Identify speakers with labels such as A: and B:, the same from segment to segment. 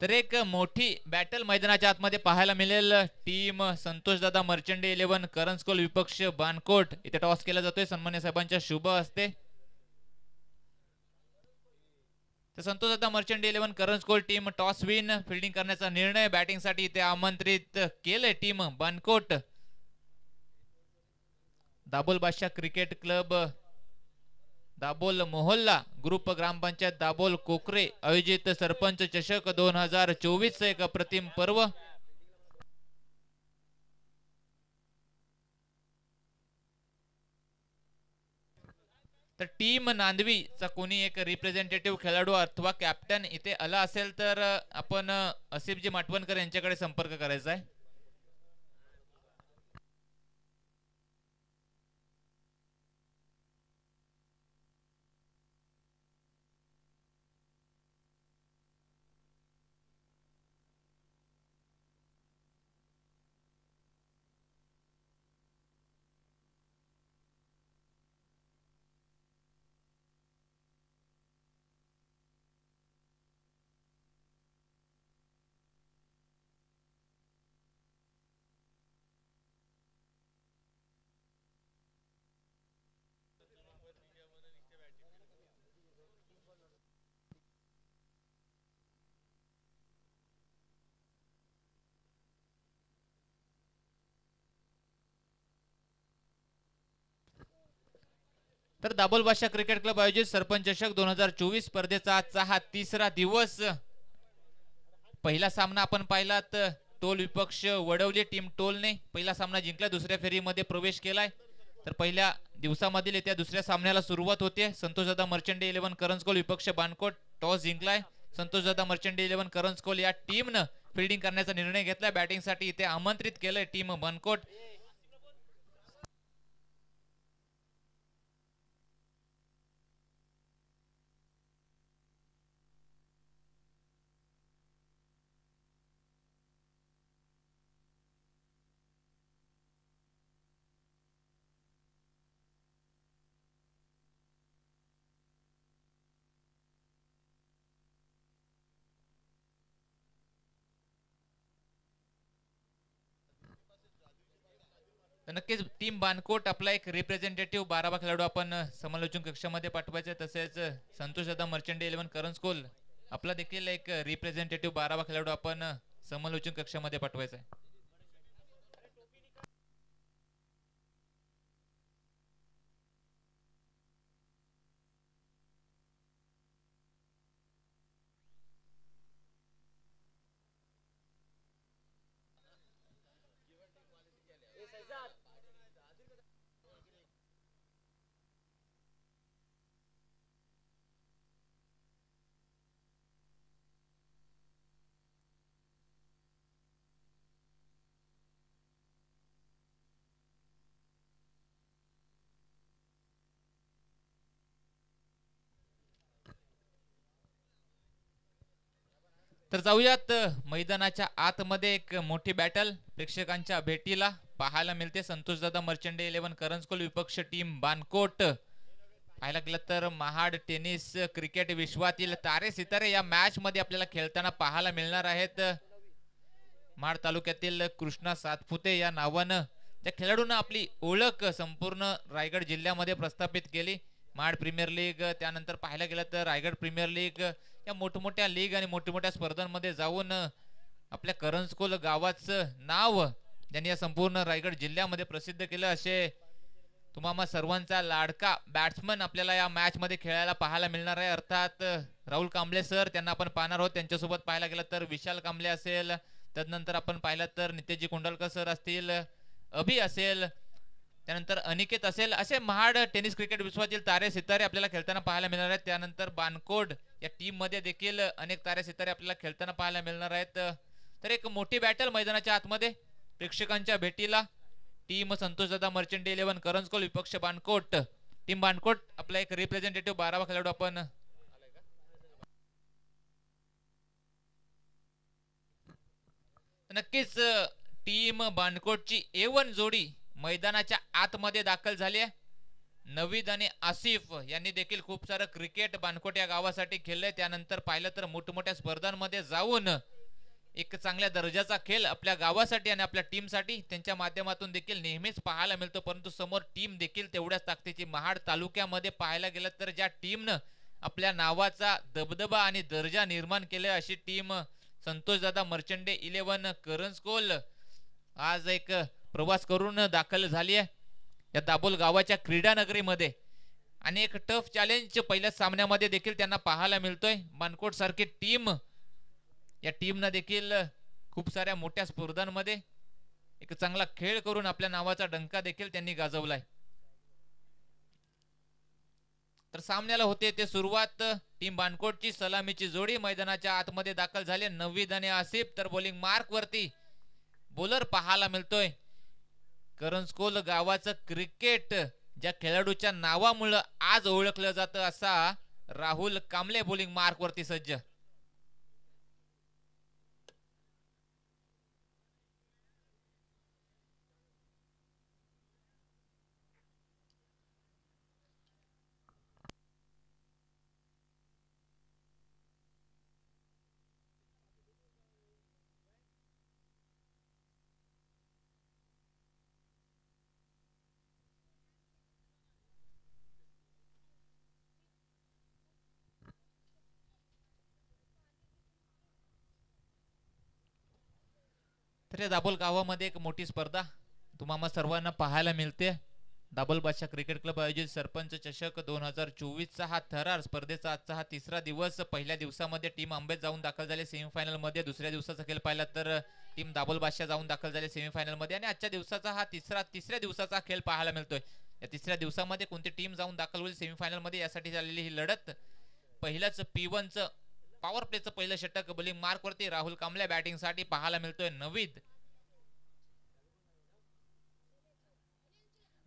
A: तर एक मोठी बॅटल मैदानाच्या आतमध्ये पाहायला मिळेल. टीम संतोषदादा मर्चंडे 11 करंजकोल विपक्ष बानकोट. इथे टॉस केला जातोय सन्मान्य साहेबांच्या शुभ हस्ते. तर संतोषदादा मर्चंडे 11 करंजकोल टीम टॉस विन फिल्डिंग करण्याचा निर्णय बॅटिंगसाठी इथे आमंत्रित केले टीम बानकोट. दाबोल बादशाह क्रिकेट क्लब दाबोल मोहल्ला ग्रुप ग्रामपंचायत दाबोल कोकरे आयोजित सरपंच चषक 2024 एक अप्रतिम पर्व. तर टीम नांदवीचा कोणी एक रिप्रेझेंटेटिव्ह खेळाडू अथवा कॅप्टन इथे आला असेल तर आपण असिफजी माटवणकर यांच्याकडे संपर्क करायचा आहे. तर दाबोल बादशाह क्रिकेट क्लब आयोजित सरपंच चषक 2024 स्पर्धेचा आजचा हा तिसरा दिवस. पहिला सामना आपण पाहिलात टोल विपक्ष वडवली टीम टोलने पहिला सामना जिंकला, दुसऱ्या फेरीमध्ये प्रवेश केलाय. तर पहिल्या दिवसामधील येत्या दुसऱ्या सामन्याला सुरुवात होते. संतोषदादा मर्चंडे 11 करंजकोल विपक्ष बानकोट टॉस जिंकलाय. संतोषदादा मर्चंडे 11 करंजकोल या टीमनं फिल्डिंग करण्याचा निर्णय घेतलाय. बॅटिंगसाठी इथे आमंत्रित केलंय टीम बानकोट. नक्कीच टीम बानकोट आपला एक रिप्रेझेंटेटिव्ह 12 खेळाडू आपण समालोचन कक्षामध्ये पाठवायचे. तसेच संतोषदादा मर्चंडे 11 करंजकोल आपला देखील एक रिप्रेझेंटेटिव्ह 12 खेळाडू आपण समालोचन कक्षामध्ये पाठवायचा आहे. तर जाऊयात मैदानाच्या आतमध्ये. एक मोठी बॅटल प्रेक्षकांच्या भेटीला पाहायला मिळते. संतोषदादा मर्चंडे 11 करंजकोल विपक्ष टीम बानकोट. पाहायला गेलं तर महाड टेनिस क्रिकेट विश्वातील तारे सितारे या मॅच मध्ये आपल्याला खेळताना पाहायला मिळणार आहेत. महाड तालुक्यातील कृष्णा सातपुते या नावानं त्या खेळाडूंना आपली ओळख संपूर्ण रायगड जिल्ह्यामध्ये प्रस्थापित केली. महाड प्रीमियर लीग, त्यानंतर पाहायला गेलं तर रायगड प्रीमियर लीग या मोठमोठ्या लीग आणि मोठमोठ्या स्पर्धांमध्ये जाऊन आपल्या करंजकोल गावाचं नाव ज्यांनी या संपूर्ण रायगड जिल्ह्यामध्ये प्रसिद्ध केलं. असे तुम्हा सर्वांचा लाडका बॅट्समन आपल्याला या मॅच मध्ये खेळायला पाहायला मिळणार आहे. अर्थात राहुल कांबळे सर त्यांना आपण पाहणार आहोत. त्यांच्यासोबत पाहायला गेलं तर विशाल कांबळे असेल, तदनंतर आपण पाहिलं तर नितेशजी कुंडलकर सर असतील, अभि असेल, त्यानंतर अनिकेत असेल. असे महाड टेनिस क्रिकेट विश्वातील तारे सितारे आपल्याला खेळताना पाहायला मिळणार आहेत. त्यानंतर बानकोड या टीम मध्ये देखील अनेक तारे सितारे आपल्याला खेळताना पाहायला मिळणार आहेत. तर एक मोठी बॅटल मैदानाच्या आतमध्ये प्रेक्षकांच्या भेटीला. टीम संतोषदादा मर्चंडे 11 करंजकोल विपक्ष बानकोट. टीम बानकोट आपला एक रिप्रेझेंटेटिव्ह 12 खेळाडू आपण नक्कीच टीम बानकोटची A1 जोडी मैदानाच्या आतमध्ये दाखल झाली आहे. नवीद आणि आसिफ यांनी देखील खूप सारं क्रिकेट बानकोट या गावासाठी खेळलंय. त्यानंतर पाहिलं तर मोठमोठ्या स्पर्धांमध्ये जाऊन एक चांगल्या दर्जाचा खेळ आपल्या गावासाठी आणि आपल्या टीमसाठी त्यांच्या माध्यमातून देखील नेहमीच पाहायला मिळतो. परंतु समोर टीम देखील तेवढ्याच ताकदीची. महाड तालुक्यामध्ये पाहायला गेलं तर ज्या टीमनं आपल्या नावाचा दबदबा आणि दर्जा निर्माण केले अशी टीम संतोषदादा मर्चंडे 11 करंजकोल आज एक प्रवास करून दाखल झाली आहे या दाभोल गावाच्या क्रीडा नगरीमध्ये. आणि एक टफ चॅलेंज पहिल्या सामन्यामध्ये देखील त्यांना पाहायला मिळतोय. बानकोट सारखी टीम, या टीमनं देखील खूप साऱ्या मोठ्या स्पर्धांमध्ये एक चांगला खेळ करून आपल्या नावाचा डंका देखील त्यांनी गाजवलाय. तर सामन्याला होते ते सुरुवात. टीम बानकोटची सलामीची जोडी मैदानाच्या आतमध्ये दाखल झाले. नवीद आणि आसिफ. तर बॉलिंग मार्क वरती बॉलर पाहायला मिळतोय करंजकोल गावाचं क्रिकेट ज्या खेळाडूच्या नावामुळे आज ओळखलं जातं असा राहुल कांबळे बॉलिंग मार्क वरती सज्ज. तर या दाभोल गावामध्ये एक मोठी स्पर्धा तुम्हाला सर्वांना पाहायला मिळते. दाभोल बादशाह क्रिकेट क्लब आयोजित सरपंच चषक 2024 चा हा थरार स्पर्धेचा आजचा हा तिसरा दिवस. पहिल्या दिवसामध्ये टीम आंबेत जाऊन दाखल झाले सेमीफायनल मध्ये. दुसऱ्या दिवसाचा खेळ पाहिला तर टीम दाभोल बादशाह जाऊन दाखल झाले सेमीफायनल मध्ये. आणि आजच्या दिवसाचा हा तिसऱ्या दिवसाचा खेळ पाहायला मिळतोय. या तिसऱ्या दिवसामध्ये कोणती टीम जाऊन दाखल होईल सेमीफायनल मध्ये यासाठी झालेली ही लढत. पहिल्याच P1 चं पॉवर प्लेचं पहिलं षटक बॉलिंग मार्क वरती राहुल कांबळे बॅटिंग साठी पाहायला मिळतोय नवीद.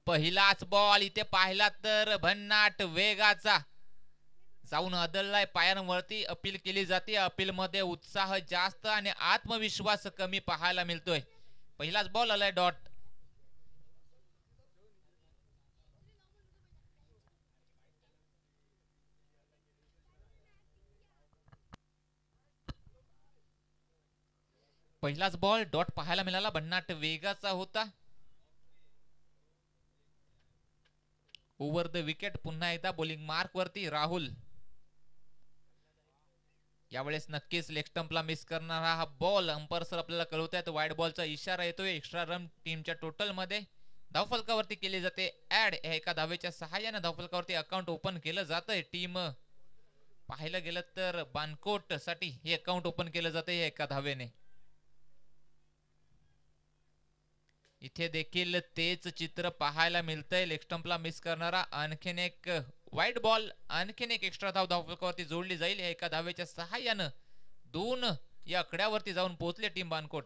A: पहिलाच बॉल इथे पाहिला तर भन्नाट वेगाचा जाऊन अदललाय पायांवरती. अपील केली जाते. अपील मध्ये उत्साह जास्त आणि आत्मविश्वास कमी पाहायला मिळतोय. पहिलाच बॉल आलाय डॉट. पहिलाच बॉल डॉट पाहायला मिळाला. भन्नाट वेगाचा होता. ओव्हर द विकेट पुन्हा एकदा बॉलिंग मार्क वरती राहुल. यावेळेस नक्कीच लेग स्टंपला मिस करणारा हा बॉल अंपायर सर आपल्याला कळवतायत. वाईड बॉलचा इशारा येतोय. एक्स्ट्रा रन टीमच्या टोटल मध्ये धावफलकावरती केली जाते ऍड. एका धावेच्या सहाय्याने धावफलकावरती अकाउंट ओपन केलं जातंय. टीम पाहायला गेलं तर बानकोट साठी हे अकाउंट ओपन केलं जाते एका धावेने. इथे देखील तेच चित्र पाहायला मिळतंय. लेग स्टंपला मिस करणारा आणखीन एक वाईट बॉल. आणखीन एक एक्स्ट्रा धाव धावफलकावरती जोडली जाईल. एका धावेच्या सहाय्यानं 2 या आकड्यावरती जाऊन पोहोचले टीम बानकोट.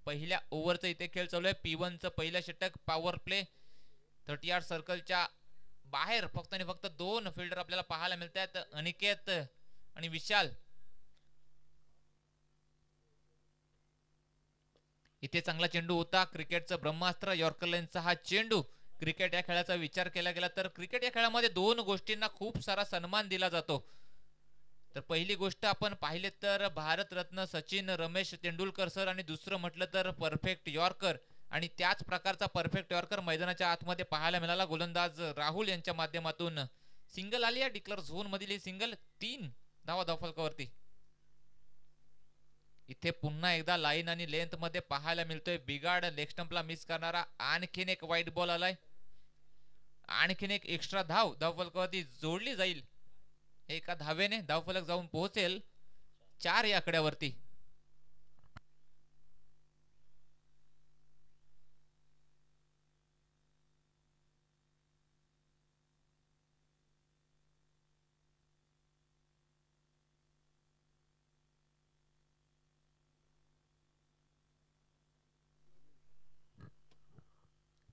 A: पहिल्या ओव्हरचं इथे खेळ चालू आहे. P1 चं पहिलं षटक पॉवर प्ले 30 यार्ड सर्कलच्या बाहेर फक्त आणि फक्त 2 फिल्डर आपल्याला पाहायला मिळतात. अनिकेत आणि विशाल. इथे चांगला चेंडू होता. क्रिकेटचं ब्रह्मास्त्र यॉर्कर लाईनचा हा चेंडू. क्रिकेट या खेळाचा विचार केला गेला तर क्रिकेट या खेळामध्ये 2 गोष्टींना खूप सारा सन्मान दिला जातो. तर पहिली गोष्ट आपण पाहिले तर भारतरत्न सचिन रमेश तेंडुलकर सर आणि दुसरं म्हटलं तर परफेक्ट यॉर्कर. आणि त्याच प्रकारचा परफेक्ट यॉर्कर मैदानाच्या आतमध्ये पाहायला मिळाला. गोलंदाज राहुल यांच्या माध्यमातून सिंगल आली आहे. डिक्लेअर झोन मधील सिंगल. 3 धावा धावफलकावरती. इथे पुन्हा एकदा लाईन आणि लेंथ मध्ये पाहायला मिळतोय बिगाड. लेग स्टंपला मिस करणारा आणखीन एक वाईट बॉल आलाय. आणखीन एक एक्स्ट्रा धाव धावफलकावरती जोडली जाईल. एका धावेने धावफलक जाऊन पोहोचेल 4 या आकड्यावरती.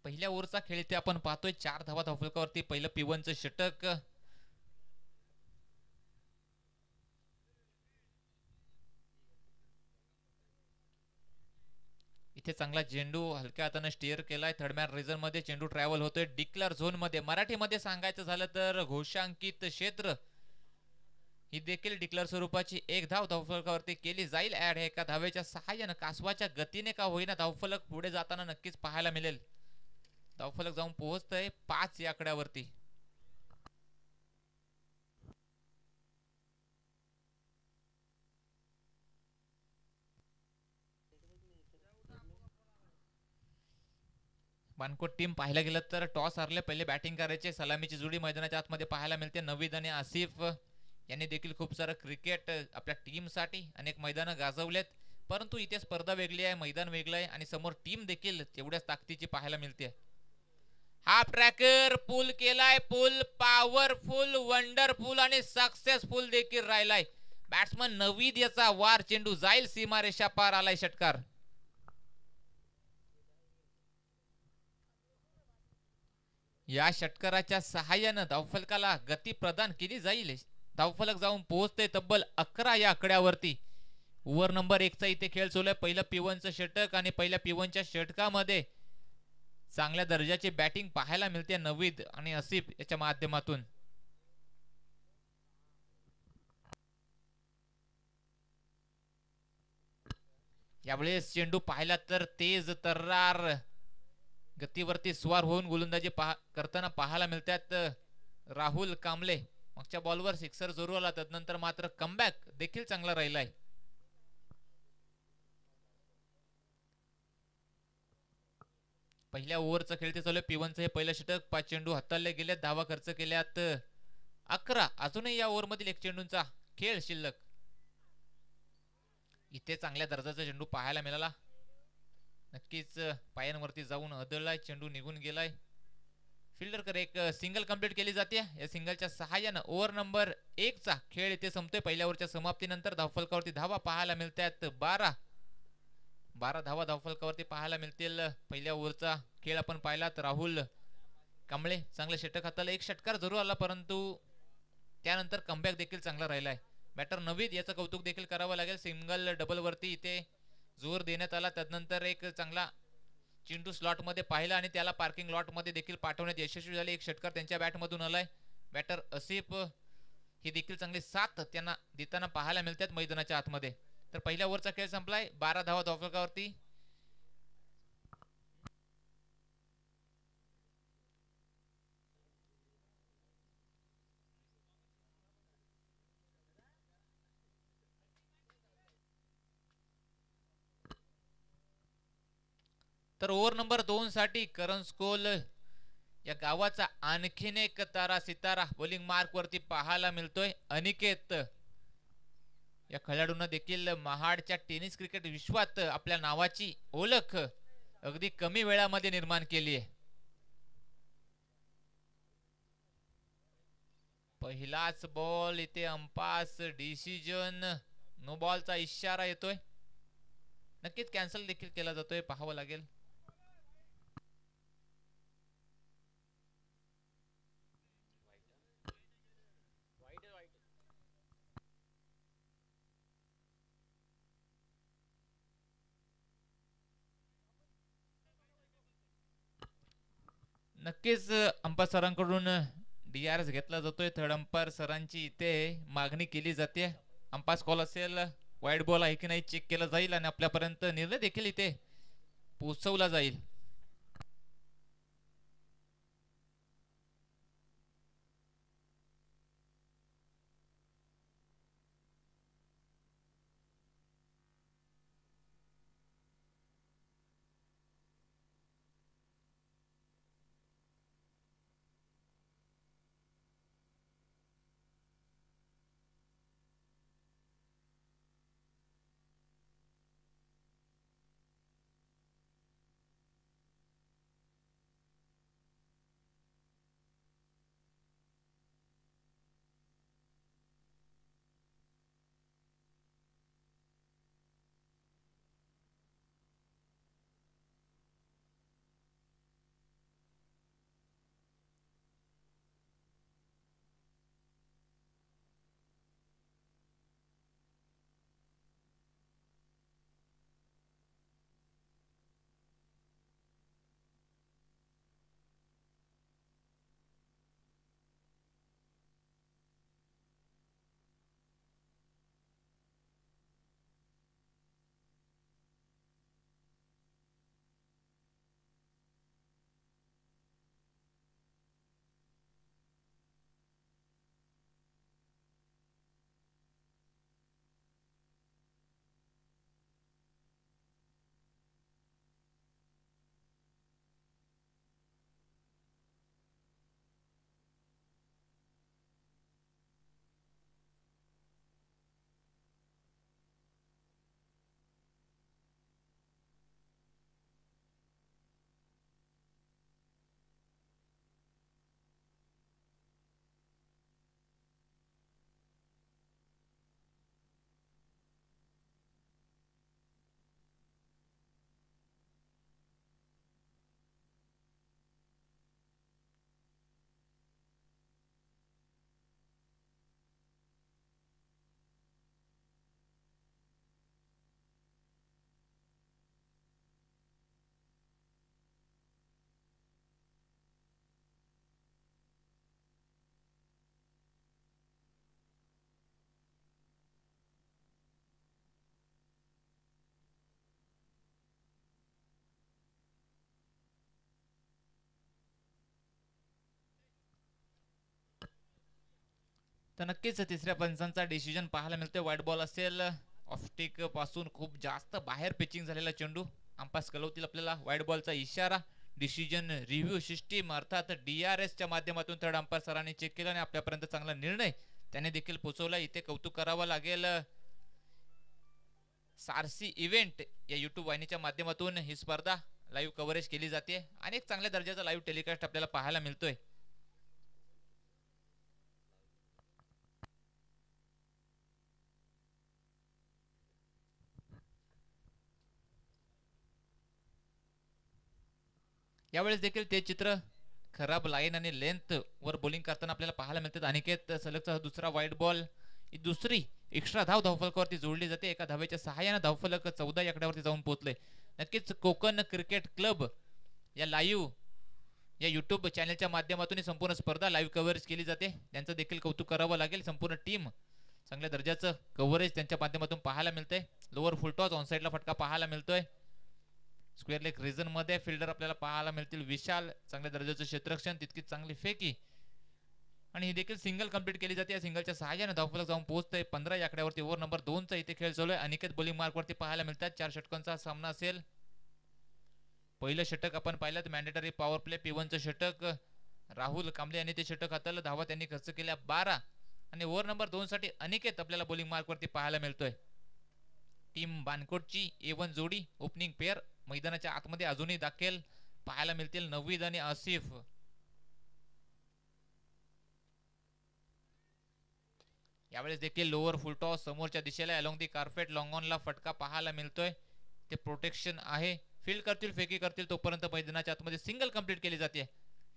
A: पहिल्या ओव्हरचा खेळ इथे आपण पाहतोय. 4 धावा धावफलकावरती पहिलं P1 चं षटक. इथे चांगला चेंडू हलक्या हाताने स्टीअर केलाय. थर्ड मॅन रिझन मध्ये चेंडू ट्रॅव्हल होतोय डिक्लेअर झोन मध्ये. मराठीमध्ये सांगायचं झालं तर घोषांकित क्षेत्र. ही देखील डिक्लेअर स्वरूपाची एक धाव धावफलकावरती केली जाईल. ऍड एका धावेच्या सहाय्याने कासवाच्या गतीने का होईना धावफलक पुढे जाताना नक्कीच पाहायला मिळेल. धावफलक जाऊन पोहोचतंय 5 या आकड्यावरती. बानकोट टीम पाहायला गेलं तर टॉस हारले, पहिले बॅटिंग करायचे. सलामीची जोडी मैदानाच्या आतमध्ये पाहायला मिळते. नवीद आणि आसिफ यांनी देखील खूप सारं क्रिकेट आपल्या टीमसाठी अनेक मैदानं गाजवलेत. परंतु इथे स्पर्धा वेगळी आहे, मैदान वेगळं आहे आणि समोर टीम देखील तेवढ्याच ताकदीची पाहायला मिळते. हा ट्रॅकर पुल केलाय. पुल पॉवरफुल, वंडरफुल आणि सक्सेसफुल देखील राहिलाय. बॅट्समन नवीद याचा वार चेंडू जाईल सीमारेषा पार. आलाय षटकार. या षटकाराच्या सहाय्यानं धावफलकाला गती प्रदान केली जाईल. धावफलक जाऊन पोहोचते तब्बल 11 या आकड्यावरती. ओव्हर नंबर 1 चा इथे खेळ चालू आहे. पहिलं P1चं षटक आणि पहिल्या P1च्या षटकामध्ये चांगल्या दर्जाची बॅटिंग पाहायला मिळते नवीद आणि आसिफ याच्या माध्यमातून. यावेळेस चेंडू पाहिला तर तेज तर्रार गतीवरती स्वार होऊन गोलंदाजी करताना पाहायला मिळतात राहुल कांबळे. मागच्या बॉलवर सिक्सर जरूर आला, तदनंतर मात्र कमबॅक देखील चांगला राहिलाय. पहिल्या ओव्हरचा खेळते चालू आहे. P1चं हे पहिलं षटक. 5 चेंडू हाताळले गेले, धावा खर्च केल्यात 11. अजूनही या ओव्हर मधील 1 चेंडूंचा खेळ शिल्लक. इथे चांगल्या दर्जाचा चेंडू पाहायला मिळाला. नक्कीच पायांवरती जाऊन अदळलाय, चेंडू निघून गेलाय. फिल्डर एक सिंगल कंप्लीट केली जाते. या सिंगलच्या सहाय्यानं ओव्हर नंबर 1 चा खेळ इथे संपतोय. पहिल्या ओव्हरच्या समाप्तीनंतर धावफलकावरती धावा पाहायला मिळतात 12 धावा धावफलकावरती पाहायला मिळतील. पहिल्या ओव्हरचा खेळ आपण पाहिला तर राहुल कांबळे चांगले षटक हाताला, 1 षटकार जरूर आला, परंतु त्यानंतर कमबॅक देखील चांगला राहिलाय. बॅटर नवीद याचं कौतुक देखील करावं लागेल. सिंगल डबल वरती इथे जोर देण्यात आला. त्यानंतर एक चांगला चेंडू स्लॉट मध्ये पाहिला आणि त्याला पार्किंग लॉट मध्ये देखील पाठवण्यात यशस्वी झाले. 1 षटकार त्यांच्या बॅट मधून आलाय. बॅटर आसिफ ही देखील चांगली साथ त्यांना देताना पाहायला मिळतात मैदानाच्या आतमध्ये. तर पहिल्या ओव्हरचा खेळ संपलाय. 12 धावा धावफलकावरती. तर ओव्हर नंबर 2 साठी करंजकोल या गावाचा आणखीन एक तारा सितारा बॉलिंग मार्क वरती पाहायला मिळतोय. अनिकेत या खेळाडूंना देखील महाडच्या टेनिस क्रिकेट विश्वात आपल्या नावाची ओळख अगदी कमी वेळामध्ये निर्माण केली आहे. पहिलाच बॉल इथे अंपास डिसिजन नो बॉलचा इशारा येतोय. नक्कीच कॅन्सल देखील केला जातोय, पाहावं लागेल. नक्कीच अंपायर सरांकडून DRS घेतला जातोय. थर्ड अंपायर सरांची इथे मागणी केली जाते. अंपायर कॉल असेल, वाईड बॉल आहे की नाही चेक केलं जाईल आणि आपल्यापर्यंत निर्णय देखील इथे पोहोचवला जाईल. तर नक्कीच तिसऱ्या पंचांचा डिसिजन पाहायला मिळतोय. व्हाईट बॉल असेल, ऑफस्टिक पासून खूप जास्त बाहेर पिचिंग झालेला चेंडू. अंपायर्स कळवतील आपल्याला व्हाईट बॉलचा इशारा. डिसिजन रिव्ह्यू सिस्टीम अर्थात DRS च्या माध्यमातून थर्ड अंपायर सरांनी चेक केला आणि आपल्यापर्यंत चांगला निर्णय त्याने देखील पोहोचवला. इथे कौतुक करावं लागेल सारसी इव्हेंट या युट्यूब वाहिनीच्या माध्यमातून ही स्पर्धा लाईव्ह कव्हरेज केली जाते आणि एक चांगल्या दर्जाचा लाईव्ह टेलिकास्ट आपल्याला पाहायला मिळतोय. यावेळेस देखील ते चित्र खराब लाईन आणि लेंथ वर बॉलिंग करताना आपल्याला पाहायला मिळतात. अनिकेत सलगचा दुसरा वाईट बॉल, दुसरी एक्स्ट्रा धाव धावफलकावरती जोडली जाते. एका धावेच्या सहाय्याने धावफलक 14 या आकड्यावरती जाऊन पोहोचले. नक्कीच कोकण क्रिकेट क्लब या लाईव्ह या युट्यूब चॅनलच्या माध्यमातून संपूर्ण स्पर्धा लाईव्ह कव्हरेज केली जाते. त्यांचं देखील कौतुक करावं लागेल. संपूर्ण टीम चांगल्या दर्जाचं कव्हरेज त्यांच्या माध्यमातून पाहायला मिळतंय. लोअर फुलटॉस ऑन साईडला फटका पाहायला मिळतोय. स्क्वेअर लेग रिजन मध्ये फिल्डर आपल्याला पाहायला मिळतील. विशाल चांगल्या दर्जाचं क्षेत्ररक्षण, तितकीच चांगली फेकी आणि ही देखील सिंगल कंप्लीट केली जाते. या सिंगलच्या सहाय्याने धावफलक जाऊन पोहोचतंय 15 या आकड्यावरती. ओव्हर नंबर 2 चा इथे खेळ चालू आहे. अनिकेत बॉलिंग मार्कवरती पाहायला मिळतात. 4 षटकांचा सामना असेल. पहिलं षटक आपण पाहिलं तर मॅन्डेटरी पॉवर प्ले P1चं षटक. राहुल कांबळे यांनी ते षटक हाताळलं. धावा त्यांनी खर्च केल्या 12 आणि ओव्हर नंबर 2 साठी अनिकेत आपल्याला बॉलिंग मार्कवरती पाहायला मिळतोय. टीम बानकोटची A1 जोडी ओपनिंग पेअर मैदानाच्या आतमध्ये अजूनही दाखल पाहायला मिळतील. नवीद आणि आसिफ. यावेळेस देखील लोअर फुलटॉस समोरच्या दिशेला अलोंग दी कार्पेट लॉंग ऑनला फटका पाहायला मिळतोय. ते प्रोटेक्शन आहे. फील्ड करतील, फेकी करतील तोपर्यंत मैदानाच्या आतमध्ये सिंगल कंप्लीट केली जाते.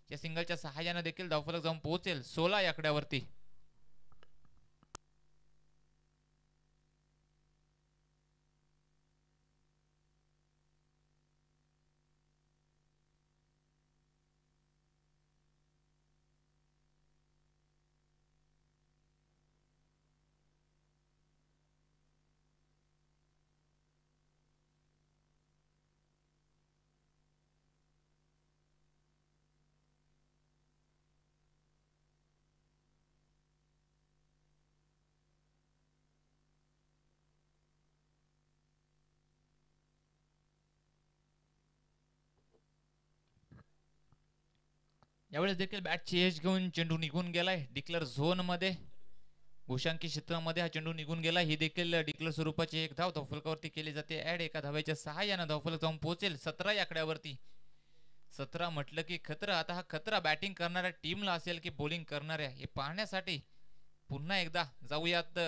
A: या सिंगलच्या सहाय्याने देखील धावफलक जाऊन पोहोचेल 16 या आकड्यावरती. यावेळेस देखील बॅटची एज घेऊन चेंडू निघून गेलाय डिक्लेअर झोन मध्ये. घोषांकी क्षेत्रामध्ये हा चेंडू निघून गेला. ही देखील डिक्लेअर स्वरूपाची एक धाव धावफलकावरती केली जाते. ऍड एका धावेच्या सहाय्याने धावफलक जाऊन पोहोचेल 17 या आकड्यावरती. 17 म्हटलं की खतरा. आता हा खतरा बॅटिंग करणाऱ्या टीमला असेल की बॉलिंग करणाऱ्या हे पाहण्यासाठी पुन्हा एकदा जाऊयात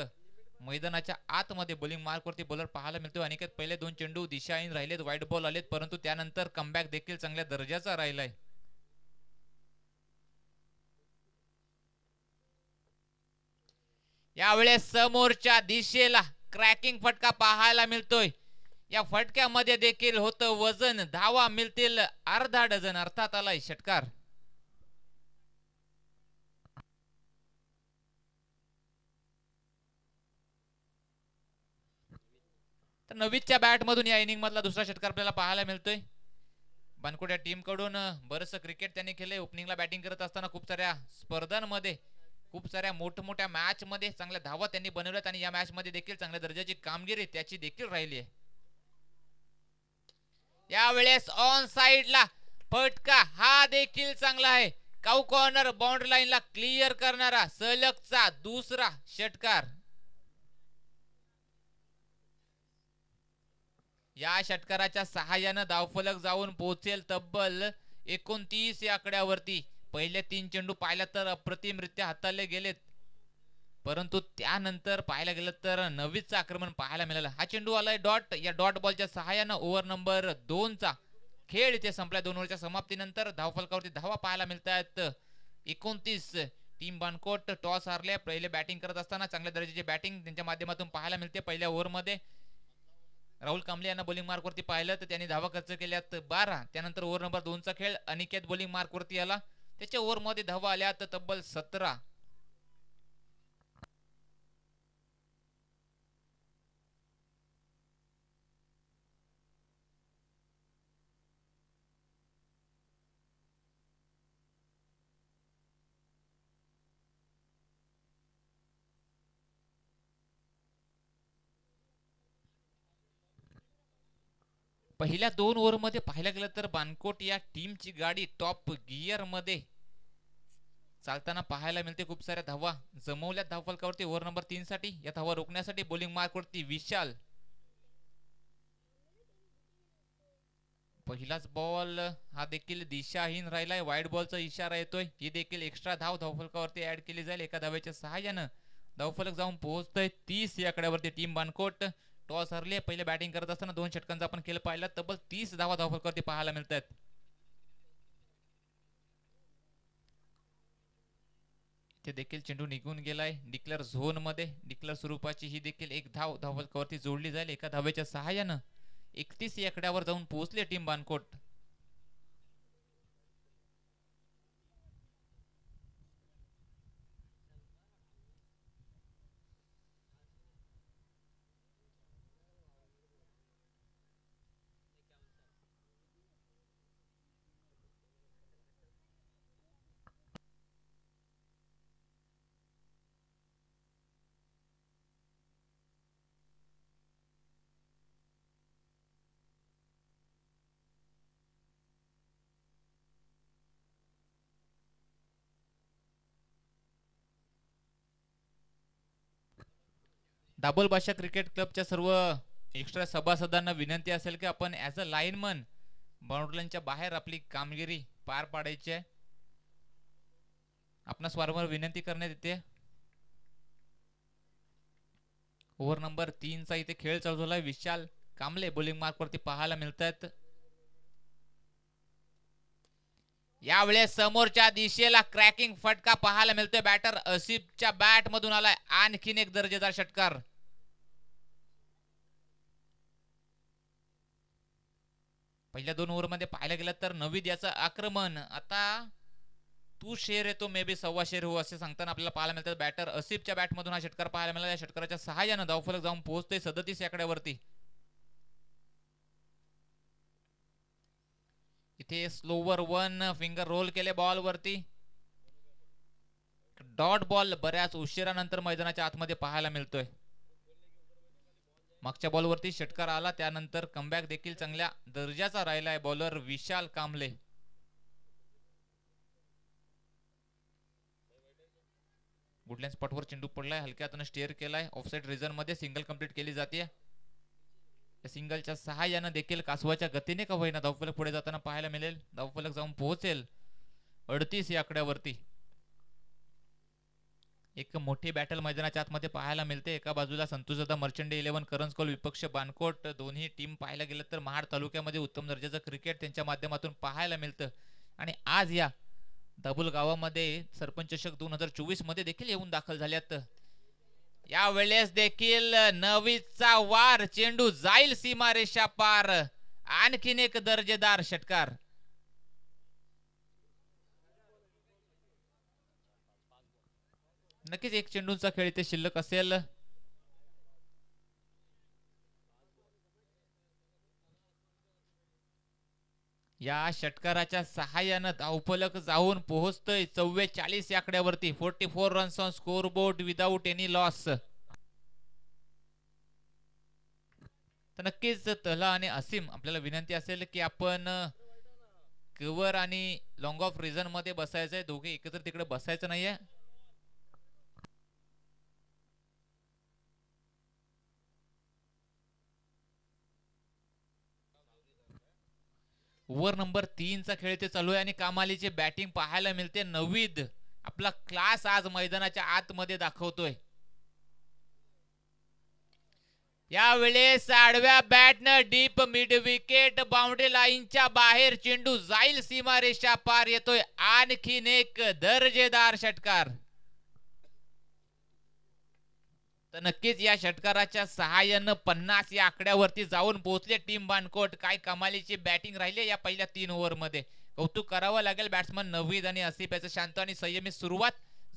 A: मैदानाच्या आतमध्ये. बॉलिंग मार्कवरती बॉलर पाहायला मिळतो. अनिकेत पहिले 2 चेंडू दिशाहीन राहिलेत, व्हाईट बॉल आलेत, परंतु त्यानंतर कमबॅक देखील चांगल्या दर्जाचा राहिलाय. यावेळेस समोरच्या दिशेला क्रॅकिंग फटका पाहायला मिळतोय. या फटक्यामध्ये देखील होतं वजन. धावा मिळतील अर्धा डझन, अर्थात आलाय षटकार. तर नवीदच्या बॅट मधून या इनिंग मधला दुसरा षटकार आपल्याला पाहायला मिळतोय. बानकोट या टीम कडून बरंच क्रिकेट त्यांनी केलंय. ओपनिंगला बॅटिंग करत असताना खूप साऱ्या स्पर्धांमध्ये, खूप साऱ्या मोठमोठ्या मॅच मध्ये चांगल्या धावा त्यांनी बनवल्यात आणि या मॅच मध्ये देखील चांगल्या दर्जाची कामगिरी त्याची देखील राहिली आहे. यावेळेस ऑन साइडला फटका हा देखील चांगला आहे. काऊ कॉर्नर बाउंड्री लाईनला क्लिअर करणारा सलगचा दुसरा षटकार. या षटकाराच्या सहाय्याने धावफलक जाऊन पोहोचेल तब्बल 29 या आकड्यावरती. पहिले 3 चेंडू पाहिला तर अप्रतिमरित्या हाताळले गेलेत, परंतु त्यानंतर पाहायला गेलं तर नवीदचं आक्रमण पाहायला मिळालं. हा चेंडू आलाय डॉट. या डॉट बॉलच्या सहाय्याने ओव्हर नंबर 2 चा खेळ इथे संपला. 2 ओव्हरच्या समाप्तीनंतर धावफलकावरती धावा पाहायला मिळतात 29. टीम बानकोट टॉस हारले. पहिले बॅटिंग करत असताना चांगल्या दर्जाची बॅटिंग त्यांच्या माध्यमातून पाहायला मिळते. पहिल्या ओव्हरमध्ये राहुल कांबळे यांना बॉलिंग मार्कवरती पाहिलं तर त्यांनी धावा खर्च केल्यात 12. त्यानंतर ओव्हर नंबर 2 चा खेळ अनिकेत बॉलिंग मार्कवरती आला. त्याच्या ओव्हरमध्ये धावा आल्या तर तब्बल 17. पहिल्या 2 ओव्हरमध्ये पाहायला गेलं तर बानकोट या टीमची गाडी टॉप गिअर मध्ये चालताना पाहायला मिळते. खूप साऱ्या धावा जमवल्या धावफलकावरती ओव्हर नंबर 3 साठी. या धावा रोखण्यासाठी बॉलिंग मार्क वरती विशाल. पहिलाच बॉल हा देखील दिशाहीन राहिलाय. वाईड बॉलचा इशारा येतोय. ही देखील एक्स्ट्रा धाव धावफलकावरती ऍड केली जाईल. एका धावेच्या सहाय्यानं धावफलक जाऊन पोहोचतोय 30 या आकड्यावरती टीम बानकोट. टॉस हरले. पहिले बॅटिंग करत असताना 2 षटकांचा आपण खेळ पाहिला. तब्बल 30 धावा धावफलकावरती पाहायला मिळतात. इथे देखील चेंडू निघून गेलाय डिक्लेअर झोन मध्ये. डिक्लेअर स्वरूपाची ही देखील एक धाव धावफलकावरती जोडली जाईल. एका धावेच्या सहाय्यानं 31 या आकड्यावर जाऊन पोहोचले टीम बानकोट. दाबोल भाषा क्रिकेट क्लबच्या सर्व एक्स्ट्रा सभासदांना विनंती असेल की आपण ॲज अ लाईनमन बाउंड्रीच्या बाहेर आपली कामगिरी पार पाडायची आहे. आपणास वारंवार विनंती करण्यात येते. ओव्हर नंबर 3 चा इथे खेळ चालू झालाय. विशाल कांबळे बॉलिंग मार्क वरती पाहायला मिळतात. यावेळेस समोरच्या दिशेला क्रॅकिंग फटका पाहायला मिळतोय. बॅटर आसिफच्या बॅट मधून आलाय आणखीन एक दर्जेदार षटकार. पहिल्या 2 ओव्हर मध्ये पाहायला गेलं तर नवीद याचं आक्रमण आता तू शेर येतो मे बी 1.25 शेर हो असे सांगताना आपल्याला पाहायला मिळतात. बॅटर आसिफच्या बॅट मधून हा षटकार पाहायला मिळाला. या षटकाराच्या सहाय्यानं धावफलक जाऊन पोहोचतोय 37 या आकड्यावरती. इथे स्लोवर 1 फिंगर रोल केले बॉल वरती. डॉट बॉल बऱ्याच उशिरानंतर मैदानाच्या आतमध्ये पाहायला मिळतोय. मागच्या बॉलवरती षटकार आला त्यानंतर कमबॅक देखील चांगल्या दर्जाचा राहिलाय बॉलर विशाल कांबळे. गुडलँड स्पॉटवर चेंडू पडलाय. हलक्या हाताने स्टेअर केलाय. ऑफसाइड रिजन मध्ये सिंगल कंप्लीट केली जाते. या सिंगलच्या सहाय्यानं देखील कासवाच्या गतीने का होईना धावफलक पुढे जाताना पाहायला मिळेल. धावफलक जाऊन पोहोचेल 38 या आकड्यावरती. एक मोठी बॅटल मैदानाच्या आतमध्ये पाहायला मिळते. एका बाजूला संतोषदादा मर्चंडे 11 करंज कॉल विपक्ष बानकोट. दोन्ही टीम पाहायला गेलं तर महाड तालुक्यामध्ये उत्तम दर्जाचं क्रिकेट त्यांच्या माध्यमातून पाहायला मिळतं. आणि आज या दाबोल गावामध्ये सरपंच चषक 2024 मध्ये देखील येऊन दाखल झाल्यात. यावेळेस देखील नवीदचा वार. चेंडू जाईल सीमारेषा पार. आणखीन एक दर्जेदार षटकार. नक्कीच एक चेंडूचा खेळ इथे शिल्लक असेल. या षटकाराच्या सहाय्यानं धावफलक जाऊन पोहोचतोय 44 या आकड्यावरती. 44 runs on score board without any loss. तर नक्कीच तला आणि असीम आपल्याला विनंती असेल की आपण कव्हर आणि लॉंग ऑफ रिझन मध्ये बसायचंय. दोघे एकत्र तिकडे बसायचं नाहीये. ओव्हर नंबर 3 चा खेळ ते चालू आहे आणि कामालीची बॅटिंग पाहायला मिळते. नवीद आपला क्लास आज मैदानाच्या आतमध्ये दाखवतोय. यावेळेस आडव्या बॅटनं डीप मिड विकेट बाउंड्री लाईनच्या बाहेर. चेंडू जाईल सीमारेषा पार. येतोय आणखीन एक दर्जेदार षटकार. तर नक्कीच या षटकाराच्या सहाय्यानं 50 या आकड्यावरती जाऊन पोहोचले टीम बानकोट. काय कमालीची बॅटिंग राहिली या पहिल्या 3 ओव्हर मध्ये. कौतुक करावं लागेल बॅट्समन नवीद आणि आसिफ याचं शांत आणि संयमी सुरुवात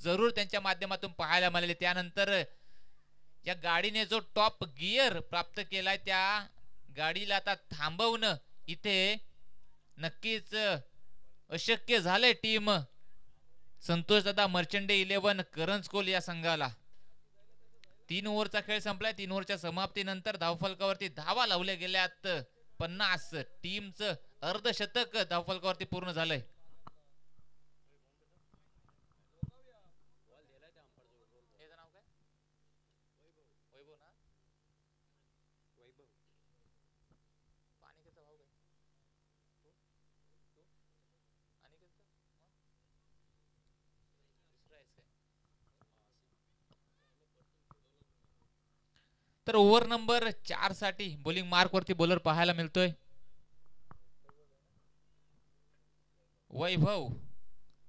A: जरूर त्यांच्या माध्यमातून पाहायला मिळाली. त्यानंतर या गाडीने जो टॉप गिअर प्राप्त केलाय त्या गाडीला आता थांबवणं इथे नक्कीच अशक्य झालंय टीम संतोषदादा मर्चंडे 11 करंज कोल या संघाला. 3 ओव्हरचा खेळ संपलाय. 3 ओव्हरच्या समाप्तीनंतर धावफलकावरती धावा लावल्या गेल्यात 50 टीमचं अर्धशतक धावफलकावरती पूर्ण झालंय. तर ओव्हर नंबर 4 साठी बॉलिंग मार्क वरती बॉलर पाहायला मिळतोय वैभव.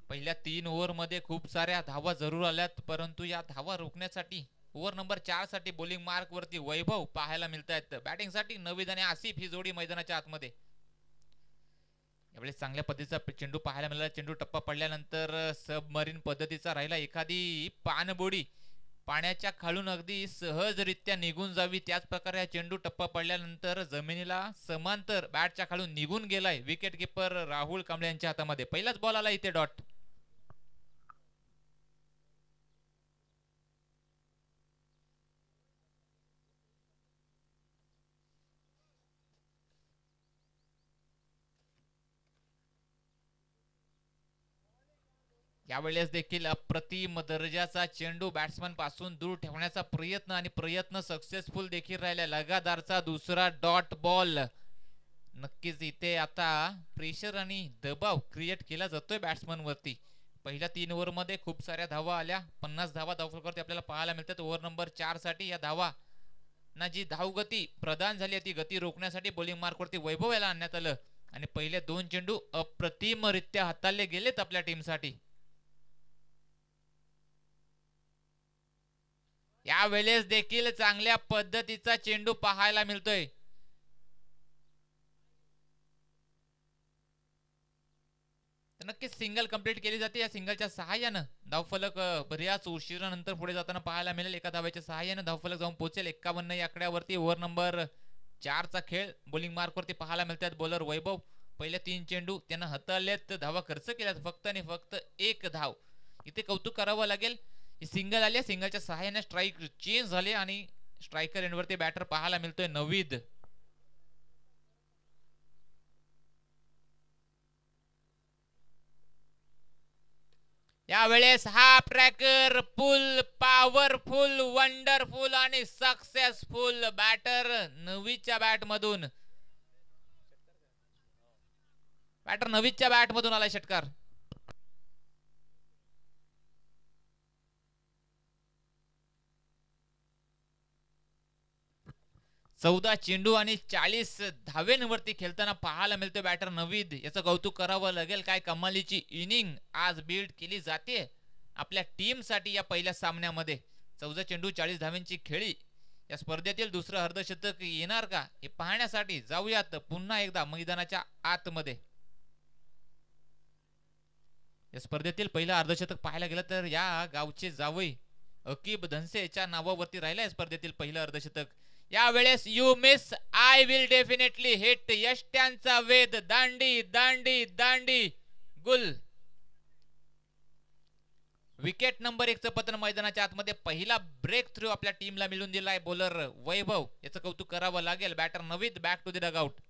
A: पहिल्या 3 ओव्हर मध्ये खूप साऱ्या धावा जरूर आल्यात, परंतु या धावा रोखण्यासाठी ओव्हर नंबर 4 साठी बॉलिंग मार्क वरती वैभव पाहायला मिळत आहेत. बॅटिंग साठी नवीद आणि आसिफ ही जोडी मैदानाच्या आतमध्ये. यावेळेस चांगल्या पद्धतीचा चेंडू पाहायला मिळाला. चेंडू टप्पा पडल्यानंतर सबमरीन पद्धतीचा राहिला. एखादी पाणबोडी पाण्याच्या खालून अगदी सहजरित्या निघून जावी त्याच प्रकारे हा चेंडू टप्पा पडल्यानंतर जमिनीला समांतर बॅटच्या खालून निघून गेलाय. विकेट कीपर राहुल कांबळे यांच्या हातामध्ये. पहिलाच बॉल आला इथे डॉट. यावेळेस देखील अप्रतिम दर्जाचा चेंडू बॅट्समन पासून दूर ठेवण्याचा प्रयत्न सक्सेसफुल देखील राहिला. लगातारचा दुसरा डॉट बॉल. नक्कीच इथे आता प्रेशर आणि दबाव क्रिएट केला जातोय बॅट्समन वरती. पहिल्या 3 ओव्हर मध्ये खूप साऱ्या धावा आल्या. 50 धावा धावफलकावरती आपल्याला पाहायला मिळतात. ओव्हर नंबर 4 साठी या धावा ना जी धावगती प्रदान झाली ती गती रोखण्यासाठी बॉलिंग मार्क वरती वैभव याला आणण्यात आलं आणि पहिले 2 चेंडू अप्रतिमरित्या हाताळले गेलेत आपल्या टीमसाठी. यावेळेस देखील चांगल्या पद्धतीचा चेंडू पाहायला मिळतोय. नक्कीच सिंगल कंप्लीट केली जाते. या सिंगलच्या सहाय्यानं धावफलक बऱ्याच उशिरानंतर पुढे जाताना पाहायला मिळेल. एका धावेच्या सहाय्यानं धावफलक जाऊन पोहोचेल 51 या आकड्यावरती. ओव्हर नंबर 4 चा खेळ बॉलिंग मार्क वरती पाहायला मिळतात. बॉलर वैभव पहिल्या 3 चेंडू त्यांना हाताळलेत. धावा खर्च केल्यात फक्त आणि फक्त 1 धाव. इथे कौतुक करावं लागेल. सिंगल आली. सिंगलच्या सहाय्याने स्ट्राईक चेंज झाले आणि स्ट्रायकर एंडवरती बॅटर पाहायला मिळतोय नवीद. यावेळेस हा ट्रॅकर फुल पॉवरफुल वंडरफुल आणि सक्सेसफुल बॅटर नवीदच्या बॅटमधून आलाय षटकार. 14 चेंडू आणि 40 धावेंवरती खेळताना पाहायला मिळतोय बॅटर नवीद. याचं कौतुक करावं लागेल. काय कमालीची इनिंग आज बिल्ड केली जाते आपल्या टीम साठी या पहिल्या सामन्यामध्ये. 14 चेंडू 40 धावेंची खेळी. या स्पर्धेतील दुसरं अर्धशतक येणार का हे पाहण्यासाठी जाऊयात पुन्हा एकदा मैदानाच्या आतमध्ये. या स्पर्धेतील पहिलं अर्धशतक पाहायला गेलं तर या गावचे जावई अकीब धनसेच्या नावावरती राहिलं स्पर्धेतील पहिलं अर्धशतक. यावेळेस you miss I will definitely hit. यष्ट्यांचा वेध दांडी दांडी दांडी गुल. विकेट नंबर 1 चं पतन मैदानाच्या आतमध्ये. पहिला ब्रेक थ्रू आपल्या टीमला मिळून दिलाय बॉलर वैभव. याचं कौतुक करावं लागेल. Batter Naveed back to the dugout.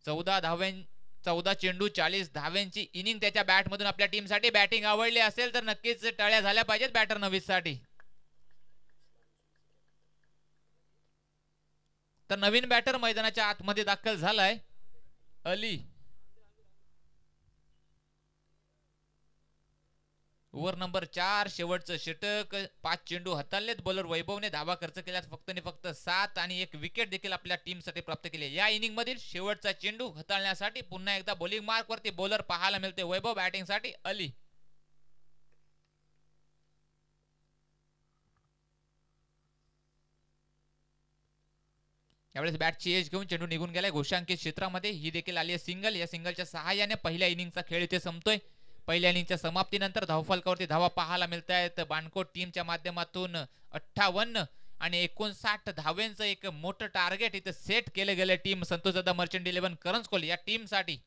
A: 14 चेंडू 40 धावेंची इनिंग त्याच्या बॅटमधून आपल्या टीमसाठी. बॅटिंग आवडली असेल तर नक्कीच टाळ्या झाल्या पाहिजेत बॅटर नवीद साठी. तर नवीन बॅटर मैदानाच्या आतमध्ये दाखल झालाय अली. ओव्हर नंबर 4 शेवटचं षटक. 5 चेंडू हाताळलेत बॉलर वैभवने. धावा खर्च केल्यात फक्त आणि फक्त 7 आणि 1 विकेट देखील आपल्या टीम साठी प्राप्त केली. या इनिंग मधील शेवटचा चेंडू हाताळण्यासाठी पुन्हा एकदा बॉलिंग मार्क वरती बॉलर पाहायला मिळते वैभव. बॅटिंग साठी अली. यावेळेस बॅटची एज घेऊन चेंडू निघून गेलाय घोषांकित क्षेत्रामध्ये. ही देखील आली आहे सिंगल. या सिंगलच्या सहाय्याने पहिल्या इनिंगचा खेळ इथे संपतोय. पहिल्या इनिंगच्या समाप्तीनंतर धावफलकावरती धावा पाहायला मिळत आहेत. बाणकोट टीमच्या माध्यमातून 58 आणि 59 धावेंचं एक मोठं टार्गेट इथे सेट केलं गेलं टीम संतोषदादा मर्चंट 11 करंजकोल या टीम साठी.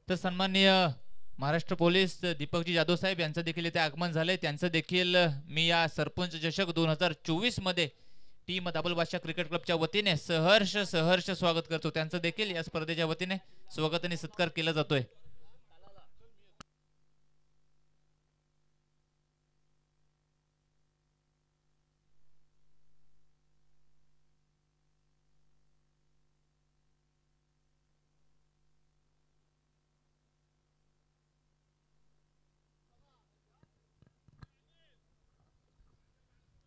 A: तर सन्माननीय महाराष्ट्र पोलीस दीपकजी जाधव साहेब यांचं देखील इथे आगमन झालंय. त्यांचं देखील मी या सरपंच चषक 2024 मध्ये टीम दाबल बादशाह क्रिकेट क्लबच्या वतीने सहर्ष स्वागत करतो. त्यांचं देखील या स्पर्धेच्या वतीने स्वागत आणि सत्कार केला जातोय.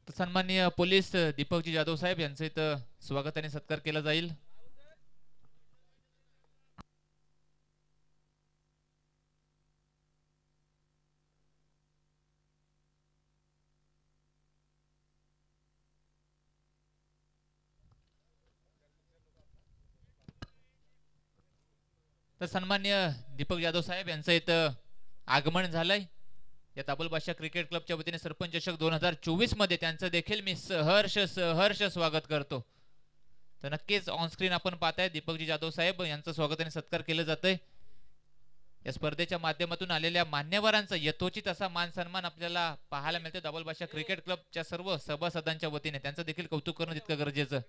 A: सन्माननीय पोलीस दीपकजी जाधव साहेब यांचं इथं स्वागत आणि सत्कार केला जाईल. तर सन्माननीय दीपक जाधव साहेब यांचं इथं आगमन झालंय. या दाबल बादशाह क्रिकेट क्लबच्या वतीने सरपंच चषक 2024 मध्ये त्यांचं देखील मी सहर्ष स्वागत करतो. तर नक्कीच ऑन स्क्रीन आपण पाहताय दीपकजी जाधव साहेब यांचं स्वागत आणि सत्कार केलं जातंय. या स्पर्धेच्या माध्यमातून आलेल्या मान्यवरांचा यथोचित असा मान सन्मान आपल्याला पाहायला मिळते दाबल बादशाह क्रिकेट क्लबच्या सर्व सभासदांच्या वतीने. त्यांचं देखील कौतुक करणं तितकं गरजेचं.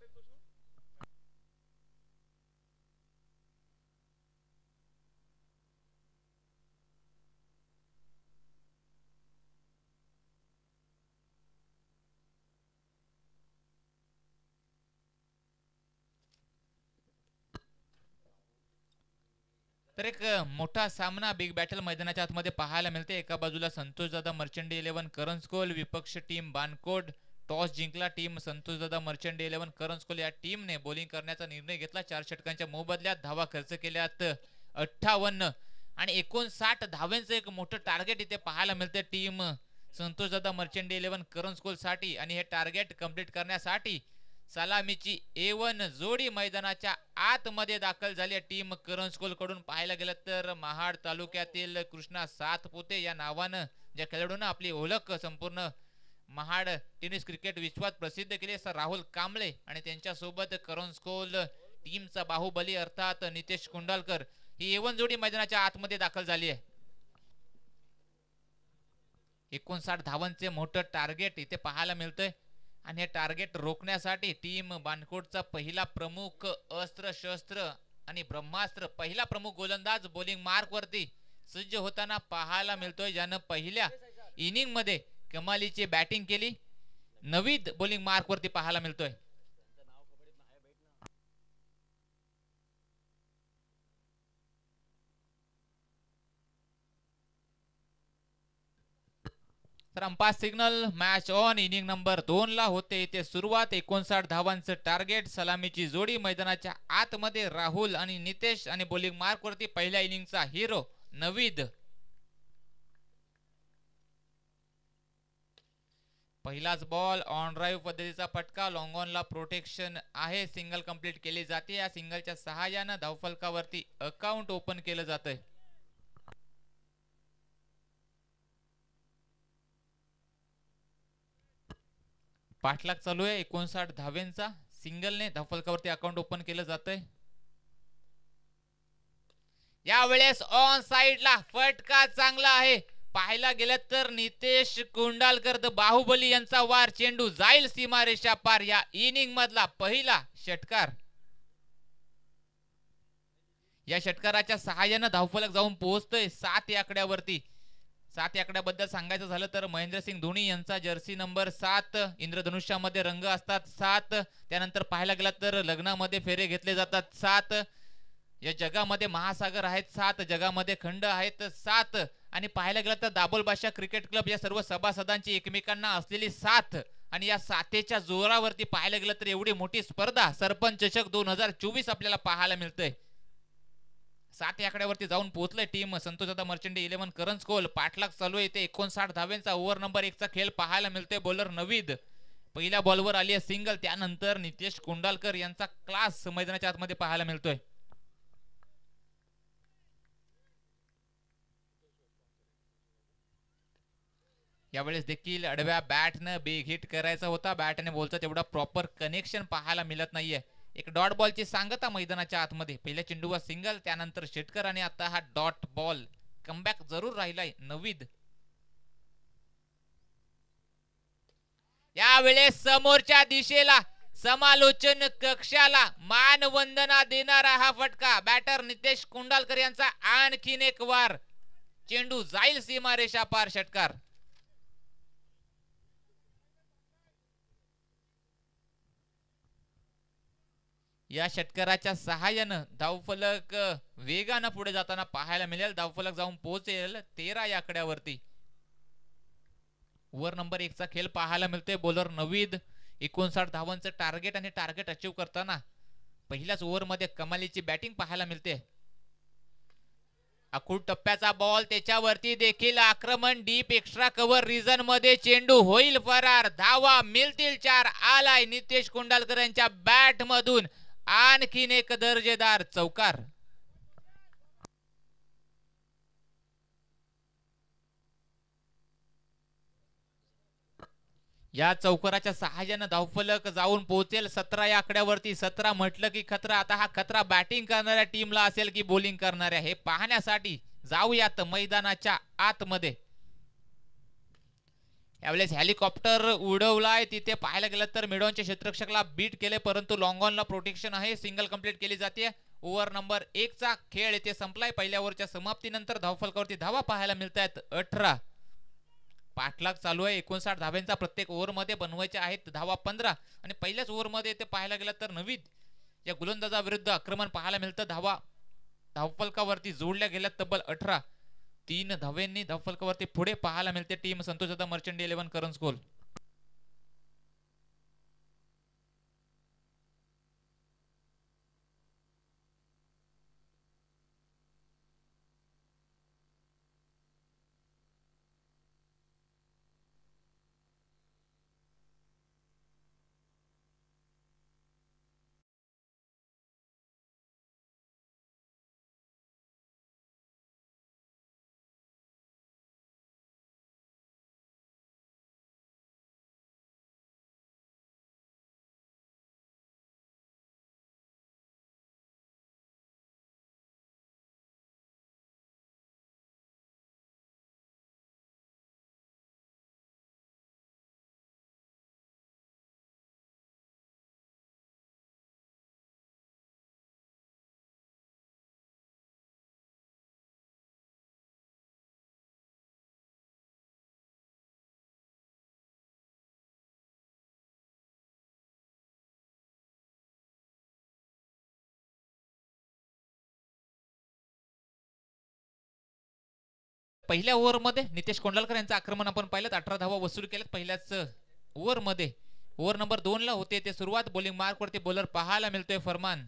A: तर एक मोठा सामना बिग बॅटल मैदानाच्या आतमध्ये पाहायला मिळते. एका बाजूला संतोषदादा मर्चंट 11 करंजकोल विपक्ष टीम बानकोट. टॉस जिंकला टीम संतोषदादा मर्चंट 11 करंजकोल या टीमने बॉलिंग करण्याचा निर्णय घेतला. 4 षटकांच्या मोबदल्यात धावा खर्च केल्यात 58 आणि 59 धावांचं एक मोठं टार्गेट इथे पाहायला मिळते टीम संतोषदादा मर्चंट 11 करंजकोल साठी. आणि हे टार्गेट कंप्लीट करण्यासाठी सलामीची A1 जोडी मैदानाच्या आतमध्ये दाखल झाली टीम करंजकोल कडून. पाहायला गेलं तर महाड तालुक्यातील कृष्णा सातपुते या नावानं ज्या खेळाडूंना आपली ओळख संपूर्ण महाड टेनिस क्रिकेट विश्वात प्रसिद्ध केली असं राहुल कांबळे आणि त्यांच्यासोबत करंजकोल टीमचा बाहुबली अर्थात नितेश कुंडालकर ही A1 जोडी मैदानाच्या आतमध्ये दाखल झाली आहे. 59 धावांचे मोठं टार्गेट इथे पाहायला मिळतंय. आणि हे टार्गेट रोखण्यासाठी टीम बानकोटचा पहिला प्रमुख अस्त्र शस्त्र आणि ब्रह्मास्त्र पहिला प्रमुख गोलंदाज बॉलिंग मार्क वरती सज्ज होताना पाहायला मिळतोय. ज्यानं पहिल्या इनिंग मध्ये कमालीची बॅटिंग केली. नवीद बॉलिंग मार्क वरती पाहायला मिळतोय. तर umpire signal match on. Inning number 2 ला होते इथे सुरुवात. 59 धावांचं टार्गेट. सलामीची जोडी मैदानाच्या आतमध्ये राहुल आणि नितेश आणि बॉलिंग मार्क वरती पहिल्या इनिंगचा हिरो नवीद. पहिलाच बॉल ऑन ड्राईव्ह पद्धतीचा फटका. लॉंग ऑन ला प्रोटेक्शन आहे. सिंगल कंप्लीट केली जाते. या सिंगलच्या सहाय्याने धावफलकावरती अकाउंट ओपन केलं जातंय. पाठलाग चालू आहे 59 धावेंचा. सिंगलने धावफलकावरती अकाउंट ओपन केलं जातंय. यावेळेस ऑन साइडला फटका चांगला आहे. पाहायला गेलं तर नितेश कुंडालकर बाहुबली यांचा वार. चेंडू जाईल सीमारेषा पार. या इनिंग मधला पहिला षटकार. या षटकाराच्या सहाय्याने धावफलक जाऊन पोहोचतोय 7 या आकड्यावरती. 7 या आकड्याबद्दल सांगायचं झालं तर महेंद्रसिंग धोनी यांचा जर्सी नंबर 7. इंद्रधनुष्यामध्ये रंग असतात 7. त्यानंतर पाहायला गेला तर लग्नामध्ये फेरे घेतले जातात 7. या जगामध्ये महासागर आहेत 7. जगामध्ये खंड आहेत 7. आणि पाहायला गेलं तर दाबोल बादशाह क्रिकेट क्लब या सर्व सभासदांची एकमेकांना असलेली साथ. आणि या साथेच्या जोरावरती पाहायला गेलं तर एवढी मोठी स्पर्धा सरपंच चषक 2024 आपल्याला पाहायला मिळतंय. 7 या आकड्यावरती जाऊन पोहोचले टीम संतोषदादा मर्चंट 11 करंजकोल. पाठलाग चालू आहे. 59 धावेंचा ओव्हर नंबर 1 चा खेळ पाहायला मिळतोय. बॉलर नवीद पहिल्या बॉलवर आली आहे सिंगल. त्यानंतर नितेश कुंडालकर यांचा क्लास मैदानाच्या आतमध्ये पाहायला मिळतोय. यावेळेस देखील अडव्या बॅटनं बिग हिट करायचा होता. बॅट आणि बॉलचा तेवढा प्रॉपर कनेक्शन पाहायला मिळत नाहीये. एक डॉट बॉलची सांगता मैदानाच्या आतमध्ये. पहिल्या चेंडूवर सिंगल, त्यानंतर शेटकर आणि आता हा डॉट बॉल. कमबॅक जरूर राहिलाय नवीद. यावेळेस समोरच्या दिशेला समालोचन कक्षाला मानवंदना देणारा हा फटका. बॅटर नितेश कुंडालकर यांचा आणखीन एक वार. चेंडू जाईल सीमारेषा पार. षटकार. या षटकाराच्या सहाय्यानं धावफलक वेगानं पुढे जाताना पाहायला मिळेल. धावफलक जाऊन पोहोचेल 13 या आकड्यावरती. ओव्हर नंबर 1 चा खेळ पाहायला मिळतोय. बॉलर नवीद 59 धावांचं टार्गेट आणि टार्गेट अचीव करताना पहिल्याच ओव्हर मध्ये कमालीची बॅटिंग पाहायला मिळते. अखूड टप्प्याचा बॉल, त्याच्यावरती देखील आक्रमण. डीप एक्स्ट्रा कव्हर रिजन मध्ये चेंडू होईल फरार. धावा मिळतील 4. आलाय नितेश कुंडालकर यांच्या बॅट मधून आणखीन एक दर्जेदार चौकार. या चौकाराच्या सहाय्यानं धावफलक जाऊन पोहोचेल 17 या आकड्यावरती. 17 म्हटलं की खतरा. आता हा खतरा बॅटिंग करणाऱ्या टीमला असेल की बॉलिंग करणाऱ्या, हे पाहण्यासाठी जाऊयात मैदानाच्या आतमध्ये. यावेळेस हेलिकॉप्टर उडवलाय. तिथे पाहायला गेलं तर मिडॉनच्या क्षेत्ररक्षकाला बीट केले, परंतु लॉंग ऑनला प्रोटेक्शन आहे. सिंगल कंप्लीट केली जाते. ओव्हर नंबर 1 चा खेळ इथे संपलाय. पहिल्या ओव्हरच्या समाप्तीनंतर धावफलकावरती धावा पाहायला मिळत आहेत 18. पाठलाग चालू आहे. 59 धाब्यांचा प्रत्येक ओव्हर मध्ये बनवायचे आहेत. धावा 15 आणि पहिल्याच ओव्हर मध्ये ते पाहायला गेलं तर नवीद या गोलंदाजाविरुद्ध आक्रमण पाहायला मिळतं. धावा धावफलकावरती जोडल्या गेल्या तब्बल 18. 3 धाव्यांनी धावफलकावरती पुढे पाहायला मिळते टीम संतोषदादा मर्चंट 11 करंजकोल. पहिल्या ओव्हर मध्ये नितेश कोंडलकर यांचं आक्रमण आपण पाहिलं. 18 धावा वसूल केल्यात पहिल्याच ओव्हर मध्ये. ओव्हर नंबर 2 ला होते ते सुरुवात. बॉलिंग मार्क वरती बॉलर पाहायला मिळतोय फरमान.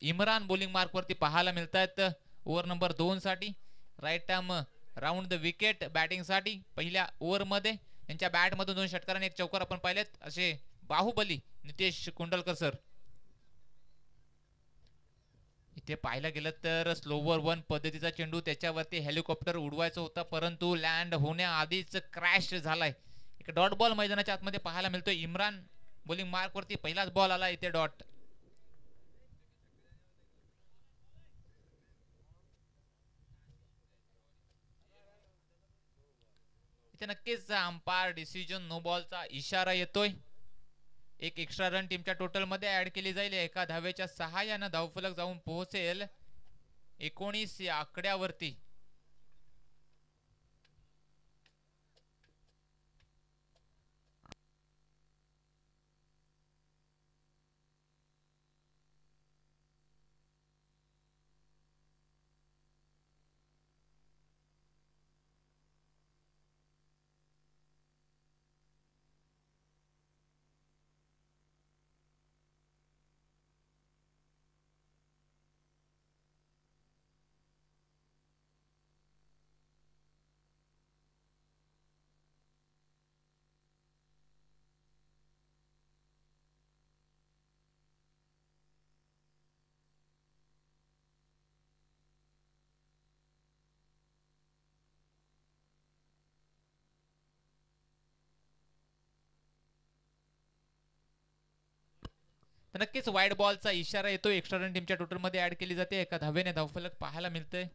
A: इम्रान बॉलिंग मार्क वरती पाहायला मिळतात ओव्हर नंबर 2 साठी. Right arm round the wicket batting साठी. पहिल्या ओव्हर मध्ये यांच्या बॅट मधून 2 षटकार आणि 1 चौकार आपण पाहिलेत. असे बाहुबली नितेश कुंडलकर सर. इथे पाहायला गेलं तर स्लोवर 1 पद्धतीचा चेंडू, त्याच्यावरती हेलिकॉप्टर उडवायचं होतं, परंतु लँड होण्याआधीच क्रॅश झालाय. एक डॉट बॉल मैदानाच्या आतमध्ये पाहायला मिळतोय. इम्रान बॉलिंग मार्क वरती पहिलाच बॉल आला इथे डॉट. इथे नक्कीच अंपायर डिसिजन नो बॉलचा इशारा येतोय. एक एक्स्ट्रा रन टीमच्या टोटल मध्ये ऍड केली जाईल. एका धावेच्या सहाय्यानं धावफलक जाऊन पोहोचेल 19 या आकड्यावरती. नक्कीच वाईड बॉलचा इशारा येतो. एक्स्ट्रा रन टीमच्या टोटल मध्ये ऍड केली जाते. एका धावेने धावफलक पाहायला मिळतंय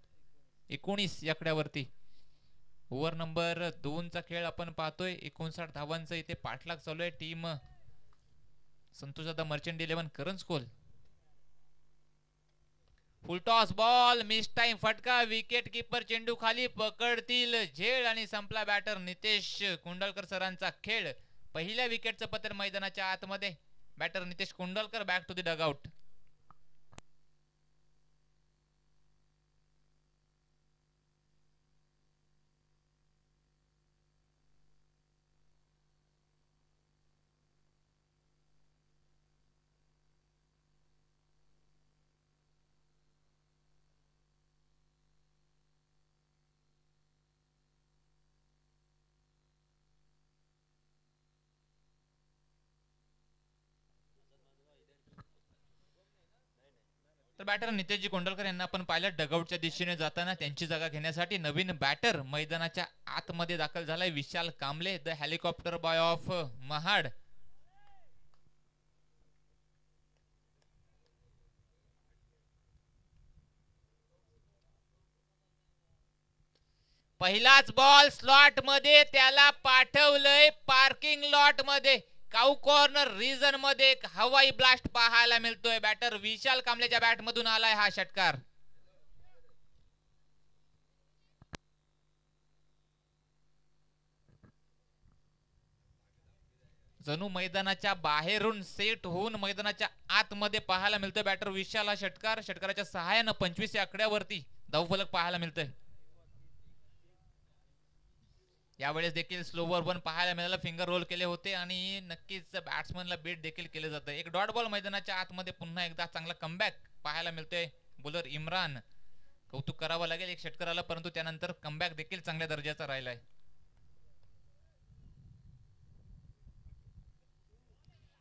A: 19 या आकड्यावरती. ओव्हर नंबर 2 चा खेळ आपण पाहतोय. 59 धावांचा इथे पाठलाग चालू आहे. Team Santosh Dada merchant 11 Karanjkol. Full toss ball mistime फटका. विकेट कीपर चेंडू खाली पकडतील झेल आणि संपला बॅटर नितेश कुंडलकर सरांचा खेळ. पहिल्या विकेटचं पत्र मैदानाच्या आतमध्ये. Batter Nitesh Kundalkar back to the dugout. तर बॅटर नितेशजी कोंडलकर यांना आपण पाहिलं डगआउटच्या दिशेने जाताना. त्यांची जागा घेण्यासाठी नवीन बॅटर मैदानाच्या आतमध्ये दाखल झालाय Vishal Kamble, the helicopter boy of Mahad. पहिलाच बॉल स्लॉट मध्ये, त्याला पाठवलंय पार्किंग लॉट मध्ये. काऊ कॉर्नर रिजन मध्ये एक हवाई ब्लास्ट पाहायला मिळतोय. बॅटर विशाल कांबळेच्या बॅट मधून आलाय हा षटकार. जणू मैदानाच्या बाहेरून सेट होऊन मैदानाच्या आतमध्ये पाहायला मिळतोय बॅटर विशाल हा षटकार. षटकाराच्या सहाय्यानं 25 या आकड्यावरती धावफलक पाहायला मिळतोय. यावेळेस देखील स्लोवर वन पाहायला मिळालं. फिंगर रोल केले होते आणि नक्कीच बॅट्समनला बीट देखील केले जातं. एक डॉट बॉल मैदानाच्या आतमध्ये पुन्हा एकदा चांगला कमबॅक पाहायला मिळतोय. बॉलर इम्रान, कौतुक करावं लागेल एक षटकाराला, परंतु त्यानंतर कमबॅक देखील चांगल्या दर्जाचा राहिलाय.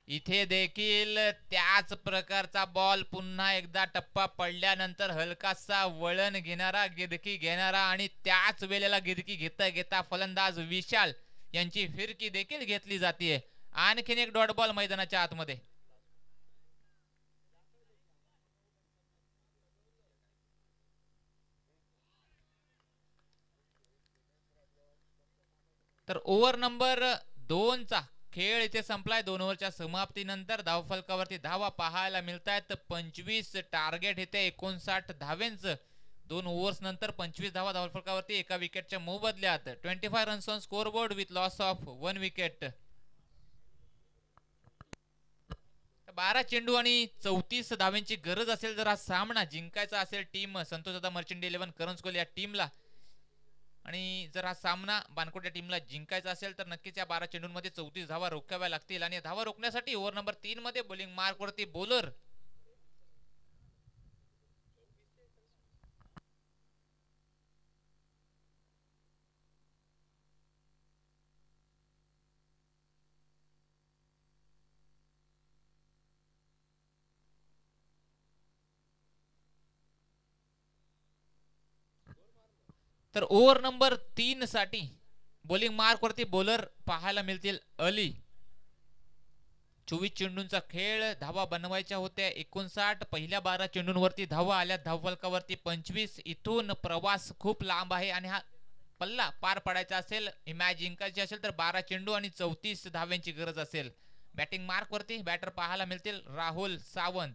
A: इथे देखील त्याच प्रकारचा बॉल पुन्हा एकदा टप्पा पडल्यानंतर हलकासा वळण घेणारा, गिरकी घेणारा आणि त्याच वेळेला गिरकी घेता घेता फलंदाज विशाल यांची फिरकी देखील घेतली जाते. आणखीन एक डॉट बॉल मैदानाच्या आतमध्ये. तर ओव्हर नंबर 2 चा खेळ इथे संपलाय. 2 ओव्हरच्या समाप्तीनंतर धावफलकावरती धावा पाहायला मिळतात 25. टार्गेट इथे 59 धावेंचं. 2 ओव्हर्स नंतर 25 धावा धावफलकावरती एका विकेटच्या मोबदल्यात. 25 runs on scoreboard with loss of 1 wicket. 12 चेंडू आणि 34 धावेंची गरज असेल जर हा सामना जिंकायचा असेल टीम संतोष दादा मर्चंट 11 करंजकोल या टीमला, आणि जर हा सामना बानकोट या टीमला जिंकायचा असेल तर नक्कीच या 12 चेंडूंमध्ये 34 धावा रोखाव्या लागतील. आणि धावा रोखण्यासाठी ओव्हर नंबर 3 मध्ये बॉलिंग मार्क वरती बॉलर तर ओव्हर नंबर 3 साठी बॉलिंग मार्क वरती बॉलर पाहायला मिळतील अली. 24 चेंडूंचा खेळ, धावा बनवायच्या होत्या 59. पहिल्या 12 चेंडूंवरती धावा आल्या धावफलकावरती 25. इथून प्रवास खूप लांब आहे आणि हा पल्ला पार पडायचा असेल, ही मॅच जिंकायची असेल तर 12 चेंडू आणि 34 धाव्यांची गरज असेल. बॅटिंग मार्क वरती बॅटर पाहायला मिळतील राहुल सावंत.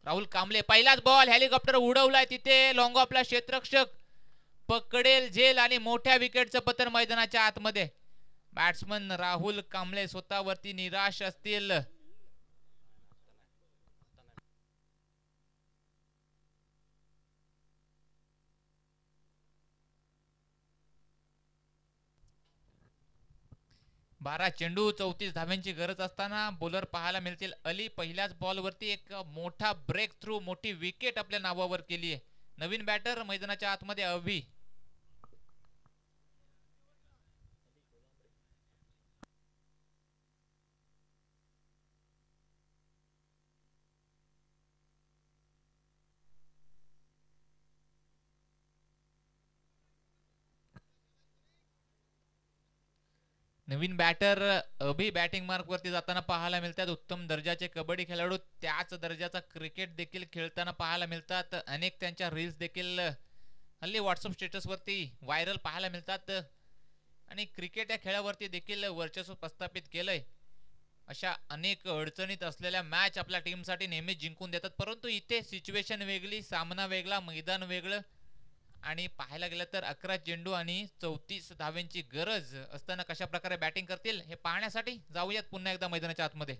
A: राहुल कांबळे, पहिलाच बॉल हेलिकॉप्टर उडवलाय तिथे. लॉंग ऑफला क्षेत्ररक्षक पकडेल झेल आणि मोठ्या विकेटचं पतन मैदानाच्या आतमध्ये. बॅट्समन राहुल कांबळे स्वतःवरती निराश असतील. बारा चेंडू 34 धाव्यांची गरज असताना बॉलर पाहायला मिळतील अली. पहिल्याच बॉलवरती एक मोठा ब्रेक थ्रू, मोठी विकेट आपल्या नावावर केली आहे. नवीन बॅटर मैदानाच्या आतमध्ये अभि. नवीन बॅटर अभि बॅटिंग मार्क वरती जाताना पाहायला मिळतात. उत्तम दर्जाचे कबड्डी खेळाडू त्याच दर्जाचा क्रिकेट देखील खेळताना पाहायला मिळतात. अनेक त्यांच्या रील्स देखील हल्ली व्हॉट्सअप स्टेटस वरती व्हायरल पाहायला मिळतात आणि क्रिकेट या खेळावरती देखील वर्चस्व प्रस्थापित केलंय. अशा अनेक अडचणीत असलेल्या मॅच आपल्या टीमसाठी नेहमीच जिंकून देतात. परंतु इथे सिच्युएशन वेगळी, सामना वेगळा, मैदान वेगळं आणि पाहायला गेलं तर 11 चेंडू आणि 34 धाव्यांची गरज असताना कशा प्रकारे बॅटिंग करतील हे पाहण्यासाठी जाऊयात पुन्हा एकदा मैदानाच्या आतमध्ये.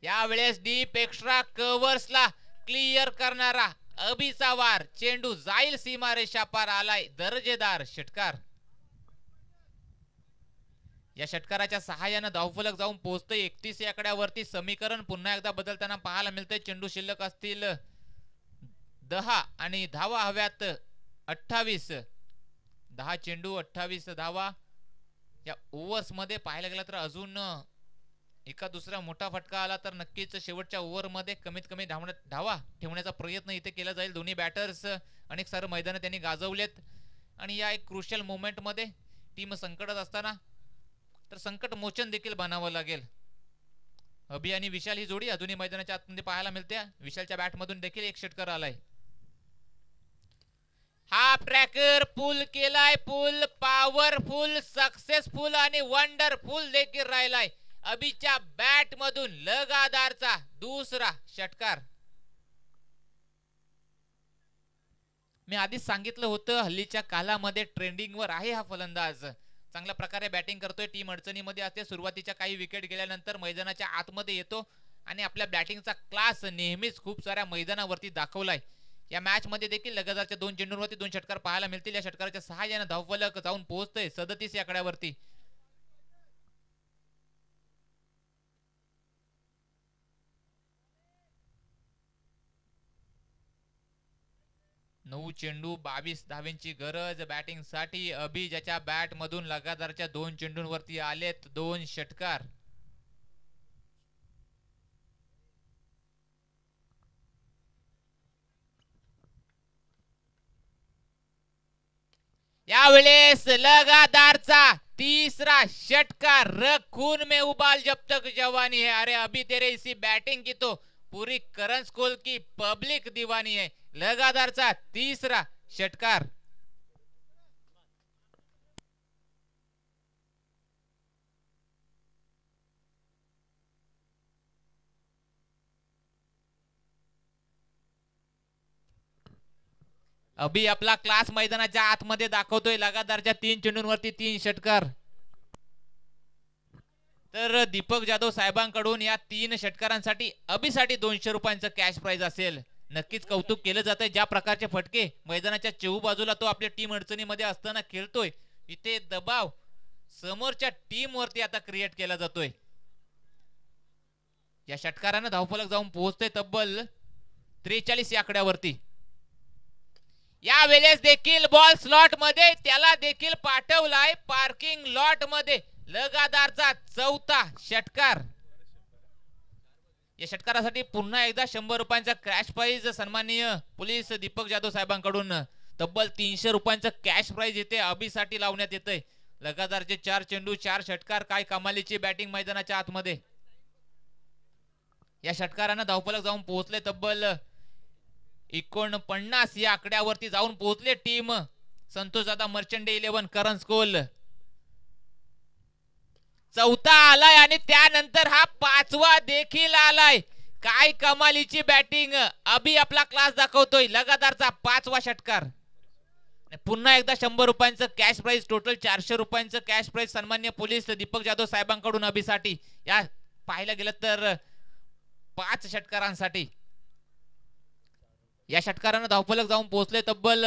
A: यावेळेस डीप एक्स्ट्रा कव्हर्सला क्लिअर करणारा अभिचा वार, चेंडू जाईल सीमारेषा पार, आलाय दर्जेदार षटकार. या षटकाराच्या सहाय्याने धावफलक जाऊन पोहोचतोय 31 या आकड्यावरती. समीकरण पुन्हा एकदा बदलताना पाहायला मिळतंय. चेंडू शिल्लक असतील 10 आणि धावा हव्यात 28. 10 चेंडू 28 धावा. या ओव्हर्स मध्ये पाहायला गेला तर अजून एका दुसरा मोठा फटका आला तर नक्कीच शेवटच्या ओव्हर मध्ये कमीत कमी धावा ठेवण्याचा प्रयत्न इथे केला जाईल. दोन्ही बॅटर्स अनेक सारे मैदान त्यांनी गाजवलेत आणि या एक क्रुशियल मोमेंट मध्ये टीम संकटात असताना तर संकट मोचन देखील बनावं लागेल. अभि आणि विशाल ही जोडी अजूनही मैदानाच्या आतमध्ये पाहायला मिळते. विशालच्या बॅट मधून देखील एक षटकार आलाय. हाफ ट्रॅकर पुल केलाय, पुल पॉवरफुल, सक्सेसफुल आणि वंडरफुल देखील राहिलाय. अभिच्या बॅट मधून लगातारचा दुसरा षटकार. मी आधीच सांगितलं होतं हल्लीच्या कालामध्ये ट्रेंडिंग वर आहे हा फलंदाज. चांगल्या प्रकारे बॅटिंग करतोय. टीम अडचणीमध्ये असते. सुरुवातीच्या काही विकेट गेल्यानंतर मैदानाच्या आतमध्ये येतो आणि आपल्या बॅटिंगचा क्लास नेहमीच खूप साऱ्या मैदानावरती दाखवलाय. या मॅच मध्ये देखील लगातारच्या 2 चेंडूंवरती 2 षटकार पाहायला मिळतील. या षटकाराच्या सहाय्याने धावफलक जाऊन पोहोचतोय 37 या आकड्यावरती. नऊ चेंडू 22 धाव्यांची गरज बॅटिंग साठी. अभि ज्याच्या बॅट मधून लगातारच्या 2 चेंडूंवरती आलेत 2 षटकार. यावेळेस लगातारचा तीसरा षटकार. रखून में उबाल जब तक जवानी है. अरे अभी तेरे इसी बैटिंग की तो पूरी करण स्कूल की पब्लिक दीवानी है. लगातारचा तीसरा षटकार. अभि आपला क्लास मैदानाच्या आतमध्ये दाखवतोय. लगातारच्या 3 चेंडूंवरती 3 षटकार. तर दीपक जाधव साहेबांकडून या 3 षटकारांसाठी अभिसाठी 200 रुपयांचं कॅश प्राइज असेल. नक्कीच कौतुक केलं जातंय. ज्या प्रकारचे फटके मैदानाच्या चहू बाजूला तो आपल्या टीम अडचणीमध्ये असताना खेळतोय, इथे दबाव समोरच्या टीम वरती आता क्रिएट केला जातोय. या षटकारानं धावफलक जाऊन पोहोचतोय तब्बल 43 या आकड्यावरती. या वेळेस देखील बॉल स्लॉट मध्ये त्याला देखील पाठवलाय पार्किंग लॉट मध्ये. लगातारचा चौथा षटकार. या षटकारासाठी पुन्हा एकदा 100 रुपयांचा कॅश प्राइज सन्माननीय पोलीस दीपक जाधव साहेबांकडून तब्बल 300 रुपयांचं कॅश प्राइज येते अभिसाठी लावण्यात येतंय. लगातारचे 4 चेंडू 4 षटकार. काय कमालीची बॅटिंग मैदानाच्या आतमध्ये. या षटकारानं धावफलक जाऊन पोहोचले तब्बल 49 या आकड्यावरती जाऊन पोहोचले टीम संतोषदादा मर्चंडे 11 करण स्कूल. चौथा आलाय आणि त्यानंतर हा 5वा देखील आलाय. काय कमालीची बॅटिंग. अभि आपला क्लास दाखवतोय. लगातारचा 5वा षटकार. पुन्हा एकदा 100 रुपयांचं कॅश प्राइज. टोटल 400 रुपयांचं कॅश प्राइज सन्माननीय पोलीस दीपक जाधव साहेबांकडून अभिसाठी. या पाहायला गेलं तर 5 षटकारांसाठी. या षटकारानं धावफलक जाऊन पोहोचले तब्बल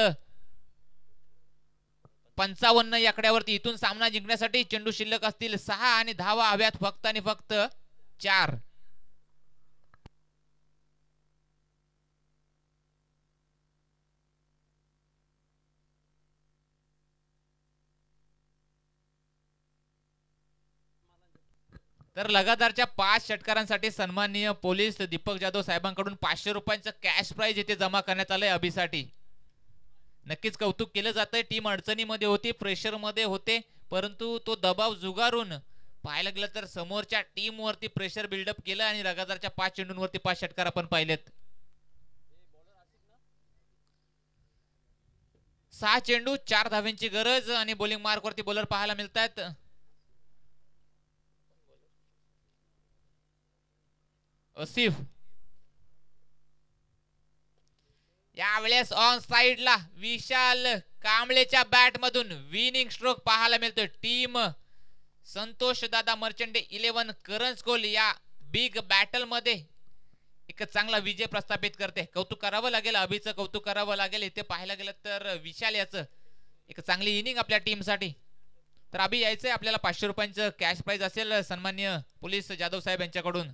A: 55 या आकड्यावरती. इथून सामना जिंकण्यासाठी चेंडू शिल्लक असतील 6 आणि धावा हव्यात फक्त आणि फक्त 4. तर लगातारच्या 5 षटकारांसाठी सन्माननीय पोलीस दीपक जाधव साहेबांकडून 500 रुपयांचं कॅश प्राइज येथे जमा करण्यात आलंय अभिसाठी. नक्कीच कौतुक केलं जातंय. टीम अडचणीमध्ये होती, प्रेशर मध्ये होते, परंतु तो दबाव जुगारून पाहायला गेलं तर समोरच्या टीम वरती प्रेशर बिल्डअप केलं आणि लगातारच्या 5 चेंडूंवरती 5 षटकार आपण पाहिलेत. 6 चेंडू 4 धाव्यांची गरज आणि बॉलिंग मार्क वरती बॉलर पाहायला मिळतात. आसिफ यावेळेस ऑन साइडला विशाल कांबळेच्या बॅट मधून विनिंग स्ट्रोक पाहायला मिळतोय. टीम संतोष दादा मर्चंडे 11 करंजकोल या बिग बॅटल मध्ये एक चांगला विजय प्रस्थापित करते. कौतुक करावं लागेल, अभिचं कौतुक करावं लागेल. इथे पाहायला गेलं तर विशाल याचं एक चांगली इनिंग आपल्या टीम साठी. तर अभि यायचंय आपल्याला 500 रुपयांचं कॅश प्राइज असेल सन्मान्य पोलीस जाधव साहेब यांच्याकडून.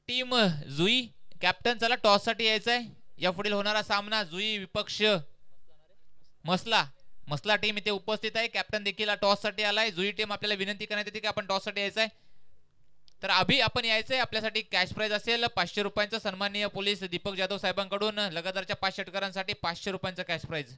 A: टीम जुई कॅप्टन चला टॉस साठी यायचंय. या पुढील होणारा सामना जुई विपक्ष मसला टीम इथे उपस्थित आहे. कॅप्टन देखील टॉस साठी आलाय. जुई टीम आपल्याला विनंती करण्यात येते की आपण टॉस साठी यायचंय. तर अभि आपण यायचंय. आपल्यासाठी कॅश प्राइज असेल 500 रुपयांचं सन्माननीय पोलीस दीपक जाधव साहेबांकडून लगातारच्या 5 षटकारांसाठी 500 रुपयांचं कॅश प्राइज.